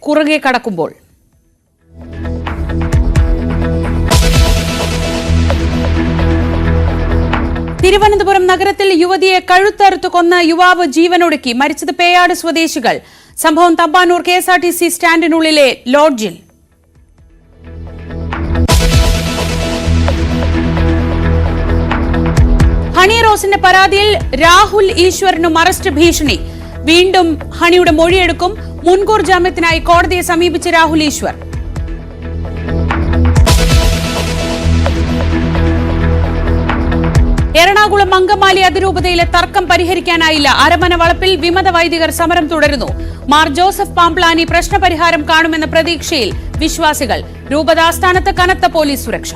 കുറുകെ കടക്കുമ്പോൾ തിരുവനന്തപുരം നഗരത്തിൽ യുവതിയെ കഴുത്തറുത്തു കൊന്ന യുവാവ് ജീവനൊടുക്കി. മരിച്ചത് പേയാട് സ്വദേശികൾ. സംഭവം തമ്പാനൂർ KSRTC സ്റ്റാൻഡിനുള്ളിലെ ലോഡ്ജിൽ. ഹണി റോസിന്റെ പരാതിയിൽ രാഹുൽ ഈശ്വറിനും അറസ്റ്റ് ഭീഷണി. വീണ്ടും ഹണിയുടെ മൊഴിയെടുക്കും. മുൻകൂർ ജാമ്യത്തിനായി കോടതിയെ സമീപിച്ച രാഹുൽ ഈശ്വർ. എറണാകുളം അങ്കമാലി അതിരൂപതയിലെ തർക്കം പരിഹരിക്കാനായില്ല. അരമന വളപ്പിൽ വിമത വൈദികർ സമരം തുടരുന്നു. മാർ ജോസഫ് പാംപ്ലാനി പ്രശ്നപരിഹാരം കാണുമെന്ന പ്രതീക്ഷയിൽ വിശ്വാസികൾ. രൂപതാസ്ഥാനത്ത് കനത്ത പോലീസ് സുരക്ഷ.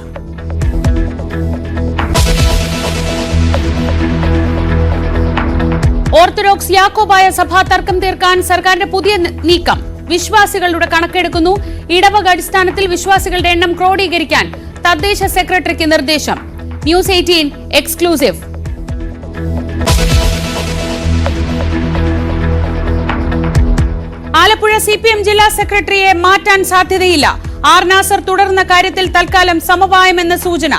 ഓർത്തഡോക്സ് യാക്കോബായ സഭ തർക്കം തീർക്കാൻ സർക്കാരിന്റെ പുതിയ നീക്കം. വിശ്വാസികളുടെ കണക്കെടുക്കുന്നു. ഇടവക അടിസ്ഥാനത്തിൽ വിശ്വാസികളുടെ എണ്ണം ക്രോഡീകരിക്കാൻ തദ്ദേശ സെക്രട്ടറിക്ക് നിർദ്ദേശം. News 18 exclusive. ആലപ്പുഴ CPM ജില്ലാ സെക്രട്ടറിയെ മാറ്റാൻ സാധ്യതയില്ല. ആർ നാസർ തുടർന്ന കാര്യത്തിൽ തൽക്കാലം സമവായമെന്ന സൂചന.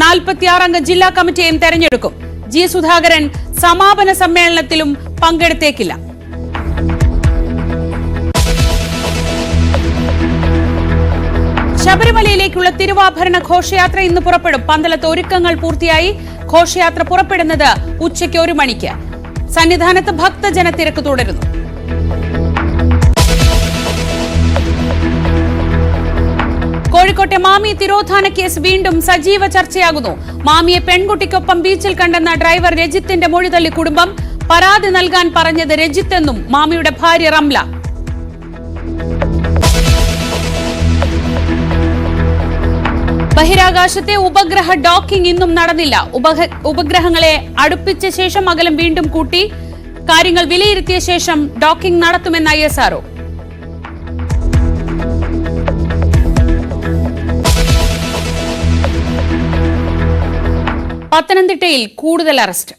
46-അംഗ ജില്ലാ കമ്മിറ്റിയെയും തെരഞ്ഞെടുക്കും. G സുധാകരൻ സമാപന സമ്മേളനത്തിലും പങ്കെടുത്തേക്കില്ല. ശബരിമലയിലേക്കുള്ള തിരുവാഭരണ ഘോഷയാത്ര ഇന്ന് പുറപ്പെടും. പന്തളത്ത് ഒരുക്കങ്ങൾ പൂർത്തിയായി. ഘോഷയാത്ര പുറപ്പെടുന്നത് ഉച്ചയ്ക്ക് 1 മണിക്ക്. സന്നിധാനത്ത് ഭക്തജന തിരക്ക് തുടരുന്നു. കോഴിക്കോട്ടെ മാമി തിരോധാന കേസ് വീണ്ടും സജീവ ചർച്ചയാകുന്നു. മാമിയെ പെൺകുട്ടിക്കൊപ്പം ബീച്ചിൽ കണ്ടെന്ന ഡ്രൈവർ രജിത്തിന്റെ മൊഴി തള്ളി കുടുംബം. പരാതി നൽകാൻ പറഞ്ഞത് രജിത്തെന്നും മാമിയുടെ ഭാര്യ റംല. ബഹിരാകാശത്തെ ഉപഗ്രഹ ഡോക്കിംഗ് ഇന്നും നടന്നില്ല. ഉപഗ്രഹങ്ങളെ അടുപ്പിച്ച ശേഷം അകലം വീണ്ടും കൂട്ടി. കാര്യങ്ങൾ വിലയിരുത്തിയ ശേഷം ഡോക്കിംഗ് നടത്തുമെന്ന് ISRO. പത്തനംതിട്ടയിൽ കൂടുതൽ അറസ്റ്റ്.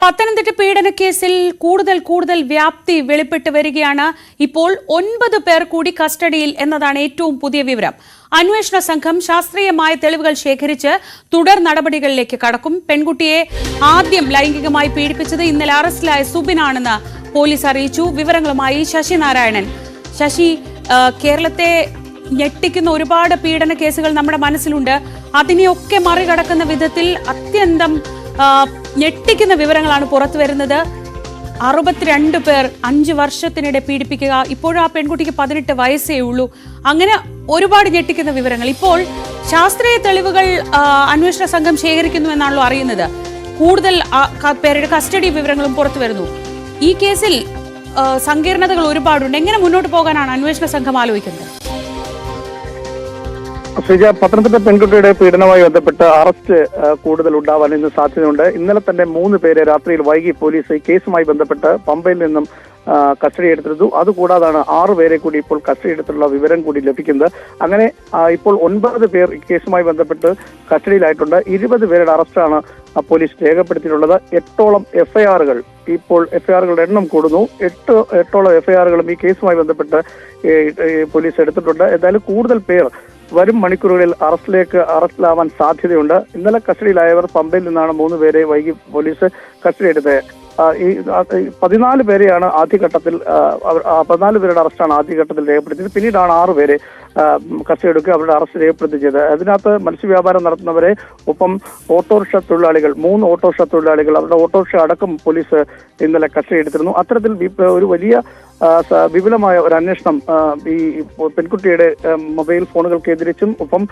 പത്തനംതിട്ട പീഡനക്കേസിൽ കൂടുതൽ വ്യാപ്തി വെളിപ്പെട്ട് വരികയാണ്. ഇപ്പോൾ 9 പേർ കൂടി കസ്റ്റഡിയിൽ എന്നതാണ് ഏറ്റവും പുതിയ വിവരം. അന്വേഷണ സംഘം ശാസ്ത്രീയമായ തെളിവുകൾ ശേഖരിച്ച് തുടർ നടപടികളിലേക്ക് കടക്കും. പെൺകുട്ടിയെ ആദ്യം ലൈംഗികമായി പീഡിപ്പിച്ചത് ഇന്നലെ അറസ്റ്റിലായ സുബിനാണെന്ന് പോലീസ് അറിയിച്ചു. വിവരങ്ങളുമായി ശശി നാരായണൻ. ശശി, കേരളത്തെ ഞെട്ടിക്കുന്ന ഒരുപാട് പീഡന കേസുകൾ നമ്മുടെ മനസ്സിലുണ്ട്. അതിനെയൊക്കെ മറികടക്കുന്ന വിധത്തിൽ അത്യന്തം ഞെട്ടിക്കുന്ന വിവരങ്ങളാണ് പുറത്തു വരുന്നത്. 62 പേർ 5 വർഷത്തിനിടെ പീഡിപ്പിക്കുക. ഇപ്പോഴും ആ പെൺകുട്ടിക്ക് 18 വയസ്സേ ഉള്ളൂ. അങ്ങനെ ഒരുപാട് ഞെട്ടിക്കുന്ന വിവരങ്ങൾ. ഇപ്പോൾ ശാസ്ത്രീയ തെളിവുകൾ അന്വേഷണ സംഘം ശേഖരിക്കുന്നു എന്നാണല്ലോ അറിയുന്നത്. കൂടുതൽ പേരുടെ കസ്റ്റഡി വിവരങ്ങളും പുറത്തു വരുന്നു. ഈ കേസിൽ സങ്കീർണതകൾ ഒരുപാടുണ്ട്. എങ്ങനെ മുന്നോട്ട് പോകാനാണ് അന്വേഷണ സംഘം ആലോചിക്കുന്നത്? ശ്രീജ, പത്തനംതിട്ട പെൺകുട്ടിയുടെ പീഡനവുമായി ബന്ധപ്പെട്ട് അറസ്റ്റ് കൂടുതൽ ഉണ്ടാവാൻ ഇന്ന് സാധ്യതയുണ്ട്. ഇന്നലെ തന്നെ 3 പേരെ രാത്രിയിൽ വൈകി പോലീസ് ഈ കേസുമായി ബന്ധപ്പെട്ട് പമ്പയിൽ നിന്നും കസ്റ്റഡി എടുത്തിരുന്നു. അതുകൂടാതാണ് 6 പേരെ കൂടി ഇപ്പോൾ കസ്റ്റഡി എടുത്തുള്ള വിവരം കൂടി ലഭിക്കുന്നത്. അങ്ങനെ ഇപ്പോൾ 9 പേർ ഈ കേസുമായി ബന്ധപ്പെട്ട് കസ്റ്റഡിയിലായിട്ടുണ്ട്. 20 പേരുടെ അറസ്റ്റാണ് പോലീസ് രേഖപ്പെടുത്തിയിട്ടുള്ളത്. 8ഓളം FIRകൾ ഇപ്പോൾ FIRകളുടെ എണ്ണം കൂടുന്നു. 8ഓളം FIRകളും ഈ കേസുമായി ബന്ധപ്പെട്ട് പോലീസ് എടുത്തിട്ടുണ്ട്. എന്തായാലും കൂടുതൽ പേർ വരും മണിക്കൂറുകളിൽ അറസ്റ്റിലാവാൻ സാധ്യതയുണ്ട്. ഇന്നലെ കസ്റ്റഡിയിലായവർ പമ്പയിൽ നിന്നാണ് 3 പേരെ വൈകി പോലീസ് കസ്റ്റഡി എടുത്തത്. ഈ 14 പേരെയാണ് ആദ്യഘട്ടത്തിൽ 14 പേരുടെ അറസ്റ്റാണ് ആദ്യഘട്ടത്തിൽ രേഖപ്പെടുത്തിയത്. പിന്നീടാണ് 6 പേരെ കസ്റ്റഡി എടുക്കുക, അവരുടെ അറസ്റ്റ് രേഖപ്പെടുത്തിയത്. അതിനകത്ത് മത്സ്യവ്യാപാരം നടത്തുന്നവരെ, ഒപ്പം ഓട്ടോറിക്ഷ തൊഴിലാളികൾ, 3 ഓട്ടോറിക്ഷ തൊഴിലാളികൾ, അവരുടെ ഓട്ടോറിക്ഷ അടക്കം പോലീസ് ഇന്നലെ കസ്റ്റഡി എടുത്തിരുന്നു. അത്തരത്തിൽ ഒരു വലിയ വിപുലമായ ഒരു അന്വേഷണം ഈ പെൺകുട്ടിയുടെ മൊബൈൽ ഫോണുകൾ കേന്ദ്രീകരിച്ചും ഒപ്പം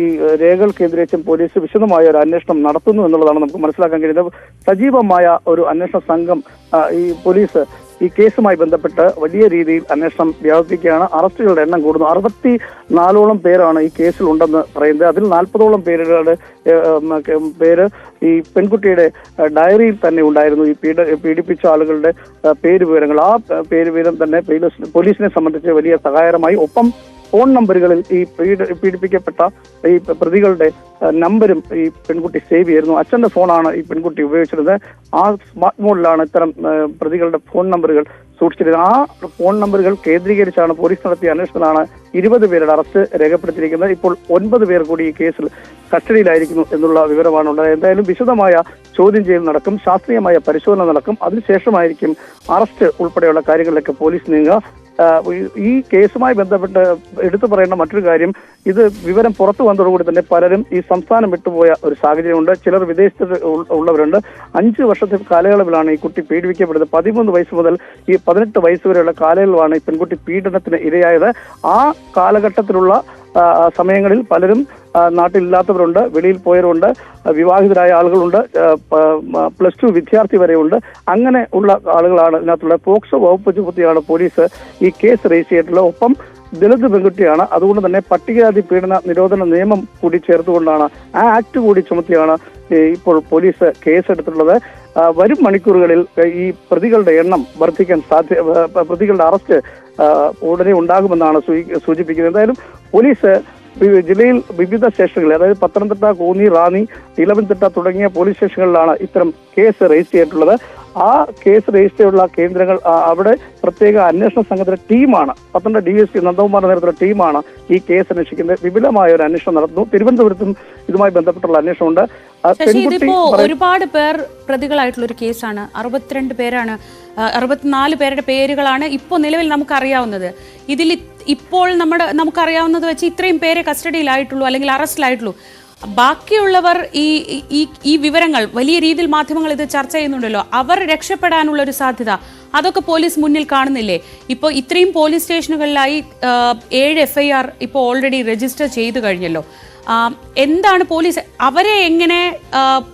ഈ രേഖകൾ കേന്ദ്രീകരിച്ചും പോലീസ് വിശദമായ ഒരു അന്വേഷണം നടത്തുന്നു എന്നുള്ളതാണ് നമുക്ക് മനസ്സിലാക്കാൻ കഴിയുന്നത്. സജീവമായ ഒരു അന്വേഷണ സംഘം ഈ പോലീസ് ഈ കേസുമായി ബന്ധപ്പെട്ട് വലിയ രീതിയിൽ അന്വേഷണം വ്യാപിപ്പിക്കുകയാണ്. അറസ്റ്റുകളുടെ എണ്ണം കൂടുന്നു. 64ഓളം പേരാണ് ഈ കേസിൽ ഉണ്ടെന്ന് പറയുന്നത്. അതിൽ 40ഓളം പേര് ഈ പെൺകുട്ടിയുടെ ഡയറിയിൽ തന്നെ ഉണ്ടായിരുന്നു. ഈ പീഡിപ്പിച്ച ആളുകളുടെ പേര് വിവരങ്ങൾ, ആ പേര് വിവരം തന്നെ പോലീസിനെ സംബന്ധിച്ച് വലിയ സഹായകരമായി. ഒപ്പം ഫോൺ നമ്പറുകളിൽ ഈ പീഡിപ്പിക്കപ്പെട്ട ഈ പ്രതികളുടെ നമ്പരും ഈ പെൺകുട്ടി സേവ് ചെയ്യുന്നു. അച്ഛന്റെ ഫോണാണ് ഈ പെൺകുട്ടി ഉപയോഗിച്ചിരുന്നത്. ആ സ്മാർട്ട് ഫോണിലാണ് ഇത്തരം പ്രതികളുടെ ഫോൺ നമ്പറുകൾ സൂക്ഷിച്ചിരുന്നത്. ആ ഫോൺ നമ്പറുകൾ കേന്ദ്രീകരിച്ചാണ് പോലീസ് നടത്തിയ അന്വേഷണത്തിലാണ് 20 പേരുടെ അറസ്റ്റ് രേഖപ്പെടുത്തിയിരിക്കുന്നത്. ഇപ്പോൾ 9 പേർ കൂടി ഈ കേസിൽ കസ്റ്റഡിയിലായിരിക്കുന്നു എന്നുള്ള വിവരമാണുള്ളത്. എന്തായാലും വിശദമായ ചോദ്യം ചെയ്യൽ നടക്കും, ശാസ്ത്രീയമായ പരിശോധന നടക്കും. അതിനുശേഷമായിരിക്കും അറസ്റ്റ് ഉൾപ്പെടെയുള്ള കാര്യങ്ങളിലൊക്കെ പോലീസ് നീങ്ങുക. ഈ കേസുമായി ബന്ധപ്പെട്ട് എടുത്തു പറയേണ്ട മറ്റൊരു കാര്യം, ഇത് വിവരം പുറത്തു വന്നതോടുകൂടി തന്നെ പലരും ഈ സംസ്ഥാനം വിട്ടുപോയ ഒരു സാഹചര്യമുണ്ട്. ചിലർ വിദേശത്ത് ഉള്ളവരുണ്ട്. 5 വർഷത്തെ കാലയളവിലാണ് ഈ കുട്ടി പീഡിപ്പിക്കപ്പെടുന്നത്. 13 വയസ്സ് മുതൽ ഈ 18 വയസ്സ് വരെയുള്ള കാലയളവാണ് ഈ പെൺകുട്ടി പീഡനത്തിന് ഇരയായത്. ആ കാലഘട്ടത്തിലുള്ള സമയങ്ങളിൽ പലരും നാട്ടിലില്ലാത്തവരുണ്ട്, വെളിയിൽ പോയവരുണ്ട്, വിവാഹിതരായ ആളുകളുണ്ട്, +2 വിദ്യാർത്ഥി വരെയുണ്ട്. അങ്ങനെ ഉള്ള ആളുകളാണ് ഇതിനകത്തുള്ള. പോക്സോ വകുപ്പ് ചുമത്തിയാണ് പോലീസ് ഈ കേസ് രജിസ്റ്റർ ചെയ്തിട്ടുള്ളത്. ഒപ്പം ദളിത് പെൺകുട്ടിയാണ്. അതുകൊണ്ട് തന്നെ പട്ടികജാതി പീഡന നിരോധന നിയമം കൂടി ചേർത്തുകൊണ്ടാണ്, ആ ആക്ട് കൂടി ചുമത്തിയാണ് ഇപ്പോൾ പോലീസ് കേസെടുത്തിട്ടുള്ളത്. വരും മണിക്കൂറുകളിൽ ഈ പ്രതികളുടെ എണ്ണം വർദ്ധിക്കാൻ പ്രതികളുടെ അറസ്റ്റ് ഉടനെ ഉണ്ടാകുമെന്നാണ് സൂചിപ്പിക്കുന്നത്. എന്തായാലും പോലീസ് ജില്ലയിൽ വിവിധ സ്റ്റേഷനുകളിൽ, അതായത് പത്തനംതിട്ട, കോന്നി, റാന്നി, ഇലവൻതിട്ട തുടങ്ങിയ പോലീസ് സ്റ്റേഷനുകളിലാണ് ഇത്തരം കേസ് രജിസ്റ്റർ ചെയ്തിട്ടുള്ളത്. ആ കേസ് രജിസ്റ്റർ ചെയ്തുള്ള കേന്ദ്രങ്ങൾ, അവിടെ പ്രത്യേക അന്വേഷണ സംഘത്തിന്റെ ടീമാണ്, പത്തനംതിട്ട DSP നന്ദകുമാറിന്റെ നേതൃത്വത്തിലുള്ള ടീമാണ് ഈ കേസ് അന്വേഷിക്കുന്നത്. വിപുലമായ ഒരു അന്വേഷണം നടത്തുന്നു. തിരുവനന്തപുരത്തും ഇതുമായി ബന്ധപ്പെട്ടുള്ള അന്വേഷണമുണ്ട്. ഇതിപ്പോ ഒരുപാട് പേർ പ്രതികളായിട്ടുള്ള ഒരു കേസാണ്. 62 പേരാണ്, 64 പേരുടെ പേരുകളാണ് ഇപ്പോൾ നിലവിൽ നമുക്കറിയാവുന്നത്. ഇതിൽ ഇപ്പോൾ നമുക്കറിയാവുന്നത് വെച്ച് ഇത്രയും പേരെ കസ്റ്റഡിയിലായിട്ടുള്ളൂ അല്ലെങ്കിൽ അറസ്റ്റിലായിട്ടുള്ളൂ. ബാക്കിയുള്ളവർ ഈ വിവരങ്ങൾ വലിയ രീതിയിൽ മാധ്യമങ്ങൾ ഇത് ചർച്ച ചെയ്യുന്നുണ്ടല്ലോ, അവർ രക്ഷപ്പെടാനുള്ള ഒരു സാധ്യത അതൊക്കെ പോലീസ് മുന്നിൽ കാണുന്നില്ലേ? ഇപ്പോൾ ഇത്രയും പോലീസ് സ്റ്റേഷനുകളിലായി 7 FIR ഇപ്പോൾ ഓൾറെഡി രജിസ്റ്റർ ചെയ്തു കഴിഞ്ഞല്ലോ. എന്താണ് പോലീസ്, അവരെ എങ്ങനെ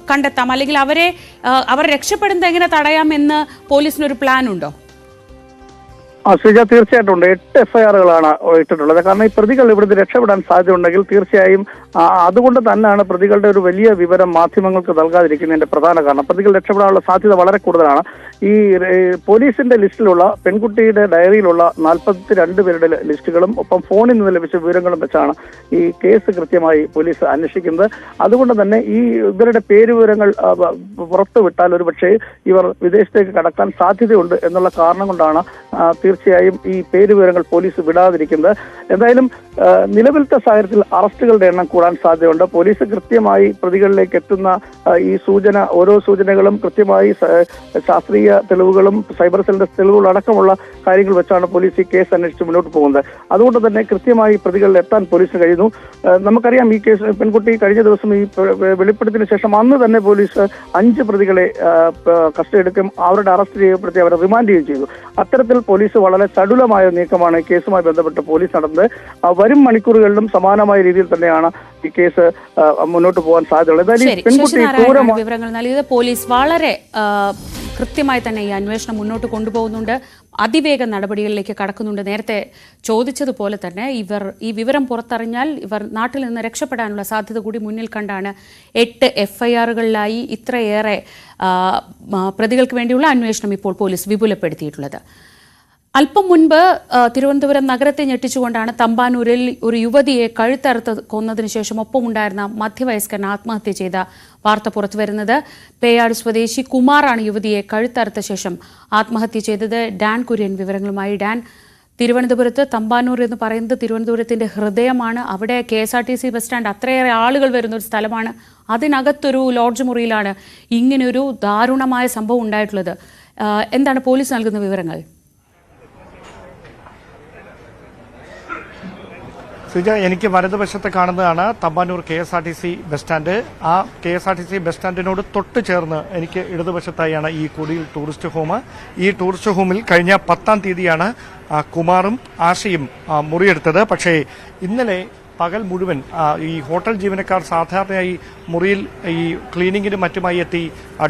കണ്ടെത്താം, അല്ലെങ്കിൽ അവർ രക്ഷപ്പെടുന്നത് എങ്ങനെ തടയാമെന്ന് പോലീസിനൊരു പ്ലാൻ ഉണ്ടോ? ശ്രീജ, തീർച്ചയായിട്ടും ഉണ്ട്. 8 FIR-കളാണ് ഇട്ടിട്ടുള്ളത്. കാരണം ഈ പ്രതികൾ ഇവിടുന്ന് രക്ഷപ്പെടാൻ സാധ്യതയുണ്ടെങ്കിൽ തീർച്ചയായും അതുകൊണ്ട് തന്നെയാണ് പ്രതികളുടെ ഒരു വലിയ വിവരം മാധ്യമങ്ങൾക്ക് നൽകാതിരിക്കുന്നതിന്റെ പ്രധാന കാരണം. പ്രതികൾ രക്ഷപ്പെടാനുള്ള സാധ്യത വളരെ കൂടുതലാണ്. ഈ പോലീസിന്റെ ലിസ്റ്റിലുള്ള പെൺകുട്ടിയുടെ ഡയറിയിലുള്ള 42 പേരുടെ ലിസ്റ്റുകളും ഒപ്പം ഫോണിൽ നിന്ന് ലഭിച്ച വിവരങ്ങളും വെച്ചാണ് ഈ കേസ് കൃത്യമായി പോലീസ് അന്വേഷിക്കുന്നത്. അതുകൊണ്ട് തന്നെ ഈ ഇവരുടെ പേരുവിവരങ്ങൾ പുറത്തുവിട്ടാൽ ഒരുപക്ഷെ ഇവർ വിദേശത്തേക്ക് കടക്കാൻ സാധ്യതയുണ്ട് എന്നുള്ള കാരണം കൊണ്ടാണ് തീർച്ചയായും ഈ പേരുവിവരങ്ങൾ പോലീസ് വിടാതിരിക്കുന്നത്. എന്തായാലും നിലവിലത്തെ സാഹചര്യത്തിൽ അറസ്റ്റുകളുടെ എണ്ണം കൂടാൻ സാധ്യതയുണ്ട്. പോലീസ് കൃത്യമായി പ്രതികളിലേക്ക് എത്തുന്ന ഈ ഓരോ സൂചനകളും കൃത്യമായി ശാസ്ത്രീയ തെളിവുകളും സൈബർ സെല്ലിന്റെ തെളിവുകളും അടക്കമുള്ള കാര്യങ്ങൾ വെച്ചാണ് പോലീസ് ഈ കേസ് അന്വേഷിച്ച് മുന്നോട്ട് പോകുന്നത്. അതുകൊണ്ട് തന്നെ കൃത്യമായി പ്രതികളിൽ എത്താൻ പോലീസിന് കഴിയുന്നു. നമുക്കറിയാം, ഈ കേസ് പെൺകുട്ടി കഴിഞ്ഞ ദിവസം ഈ വെളിപ്പെടുത്തിയതിനു ശേഷം അന്ന് തന്നെ പോലീസ് 5 പ്രതികളെ കസ്റ്റഡി എടുക്കുകയും അവരുടെ അറസ്റ്റ് ചെയ്യപ്പെടുത്തി അവരെ റിമാൻഡ് ചെയ്യുകയും ചെയ്തു. അത്തരത്തിൽ പോലീസ് വളരെ ചടുലമായ നീക്കമാണ് ഈ കേസുമായി ബന്ധപ്പെട്ട് പോലീസ് നടന്നത്. വരും മണിക്കൂറുകളിലും സമാനമായ രീതിയിൽ തന്നെയാണ് ഈ കേസ് മുന്നോട്ട് പോകാൻ സാധ്യതയുള്ളത്. വിവരങ്ങൾ നൽകിയത് പോലീസ് വളരെ കൃത്യമായി തന്നെ ഈ അന്വേഷണം മുന്നോട്ട് കൊണ്ടുപോകുന്നുണ്ട്, അതിവേഗ നടപടികളിലേക്ക് കടക്കുന്നുണ്ട്. നേരത്തെ ചോദിച്ചതുപോലെ തന്നെ ഈ വിവരം പുറത്തറിഞ്ഞാൽ ഇവർ നാട്ടിൽ നിന്ന് രക്ഷപ്പെടാനുള്ള സാധ്യത കൂടി മുന്നിൽ കണ്ടാണ് 8 FIR-കളിലായി ഇത്രയേറെ പ്രതികൾക്ക് വേണ്ടിയുള്ള അന്വേഷണം ഇപ്പോൾ പോലീസ് വിപുലപ്പെടുത്തിയിട്ടുള്ളത്. അല്പം മുൻപ് തിരുവനന്തപുരം നഗരത്തെ ഞെട്ടിച്ചുകൊണ്ടാണ് തമ്പാനൂരിൽ ഒരു യുവതിയെ കഴുത്തറുത്ത് കൊന്നതിനു ശേഷം ഒപ്പമുണ്ടായിരുന്ന മധ്യവയസ്കൻ ആത്മഹത്യ ചെയ്ത വാർത്ത പുറത്തുവരുന്നത്. പേയാട് സ്വദേശി കുമാറാണ് യുവതിയെ കഴുത്തറുത്ത ശേഷം ആത്മഹത്യ ചെയ്തത്. ഡാൻ കുര്യൻ വിവരങ്ങളുമായി. ഡാൻ, തിരുവനന്തപുരത്ത് തമ്പാനൂർ എന്ന് പറയുന്നത് തിരുവനന്തപുരത്തിന്റെ ഹൃദയമാണ്. അവിടെ KSRTC ബസ് സ്റ്റാൻഡ്, അത്രയേറെ ആളുകൾ വരുന്ന ഒരു സ്ഥലമാണ്. അതിനകത്തൊരു ലോഡ്ജ് മുറിയിലാണ് ഇങ്ങനെയൊരു ദാരുണമായ സംഭവം ഉണ്ടായിട്ടുള്ളത്. എന്താണ് പോലീസ് നൽകുന്ന വിവരങ്ങൾ? സുജ, എനിക്ക് വലതുവശത്ത് കാണുന്നതാണ് തമ്പാനൂർ KSRTC ബസ് സ്റ്റാൻഡ്. ആ KSRTC ബസ് സ്റ്റാൻഡിനോട് തൊട്ട് ചേർന്ന് എനിക്ക് ഇടതുവശത്തായാണ് ഈ കുടിയിൽ ടൂറിസ്റ്റ് ഹോം. ഈ ടൂറിസ്റ്റ് ഹോമിൽ കഴിഞ്ഞ 10-ാം തീയതിയാണ് കുമാറും ആശയും മുറിയെടുത്തത്. പക്ഷേ ഇന്നലെ പകൽ മുഴുവൻ ഈ ഹോട്ടൽ ജീവനക്കാർ സാധാരണയായി മുറിയിൽ ഈ ക്ലീനിങ്ങിനും മറ്റുമായി എത്തി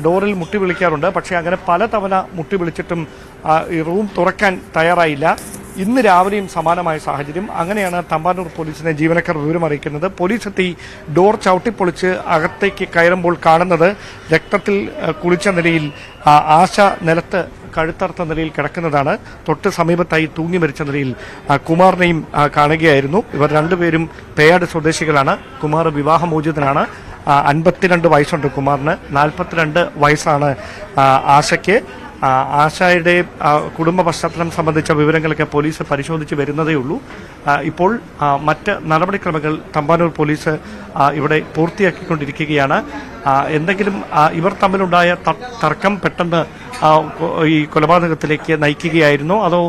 ഡോറിൽ മുട്ടി വിളിക്കാറുണ്ട്. പക്ഷേ അങ്ങനെ പലതവണ മുട്ടി വിളിച്ചിട്ടും ഈ റൂം തുറക്കാൻ തയ്യാറായില്ല. ഇന്ന് രാവിലെയും സമാനമായ സാഹചര്യം. അങ്ങനെയാണ് തമ്പാനൂർ പോലീസിനെ ജീവനക്കാർ വിവരമറിയിക്കുന്നത്. പോലീസ് എത്തി ഡോർ ചവിട്ടിപ്പൊളിച്ച് അകത്തേക്ക് കയറുമ്പോൾ കാണുന്നത് രക്തത്തിൽ കുളിച്ച നിലയിൽ ആശ നിലത്ത് കഴുത്തറുത്ത നിലയിൽ കിടക്കുന്നതാണ്. തൊട്ട് സമീപത്തായി തൂങ്ങി മരിച്ച നിലയിൽ കുമാറിനെയും കാണുകയായിരുന്നു. ഇവർ രണ്ടുപേരും പേയാട് സ്വദേശികളാണ്. കുമാർ വിവാഹമോചിതനാണ്. 52 വയസ്സുണ്ട് കുമാറിന്. 42 വയസ്സാണ് ആശയ്ക്ക്. ആശയുടെ കുടുംബ പശ്ചാത്തലം സംബന്ധിച്ച വിവരങ്ങളൊക്കെ പോലീസ് പരിശോധിച്ച് വരുന്നതേയുള്ളൂ. ഇപ്പോൾ മറ്റ് നടപടിക്രമങ്ങൾ തമ്പാനൂർ പോലീസ് ഇവിടെ പൂർത്തിയാക്കിക്കൊണ്ടിരിക്കുകയാണ്. എന്തെങ്കിലും ഇവർ തമ്മിലുണ്ടായ തർക്കം പെട്ടെന്ന് ഈ കൊലപാതകത്തിലേക്ക് നയിക്കുകയായിരുന്നോ അതോ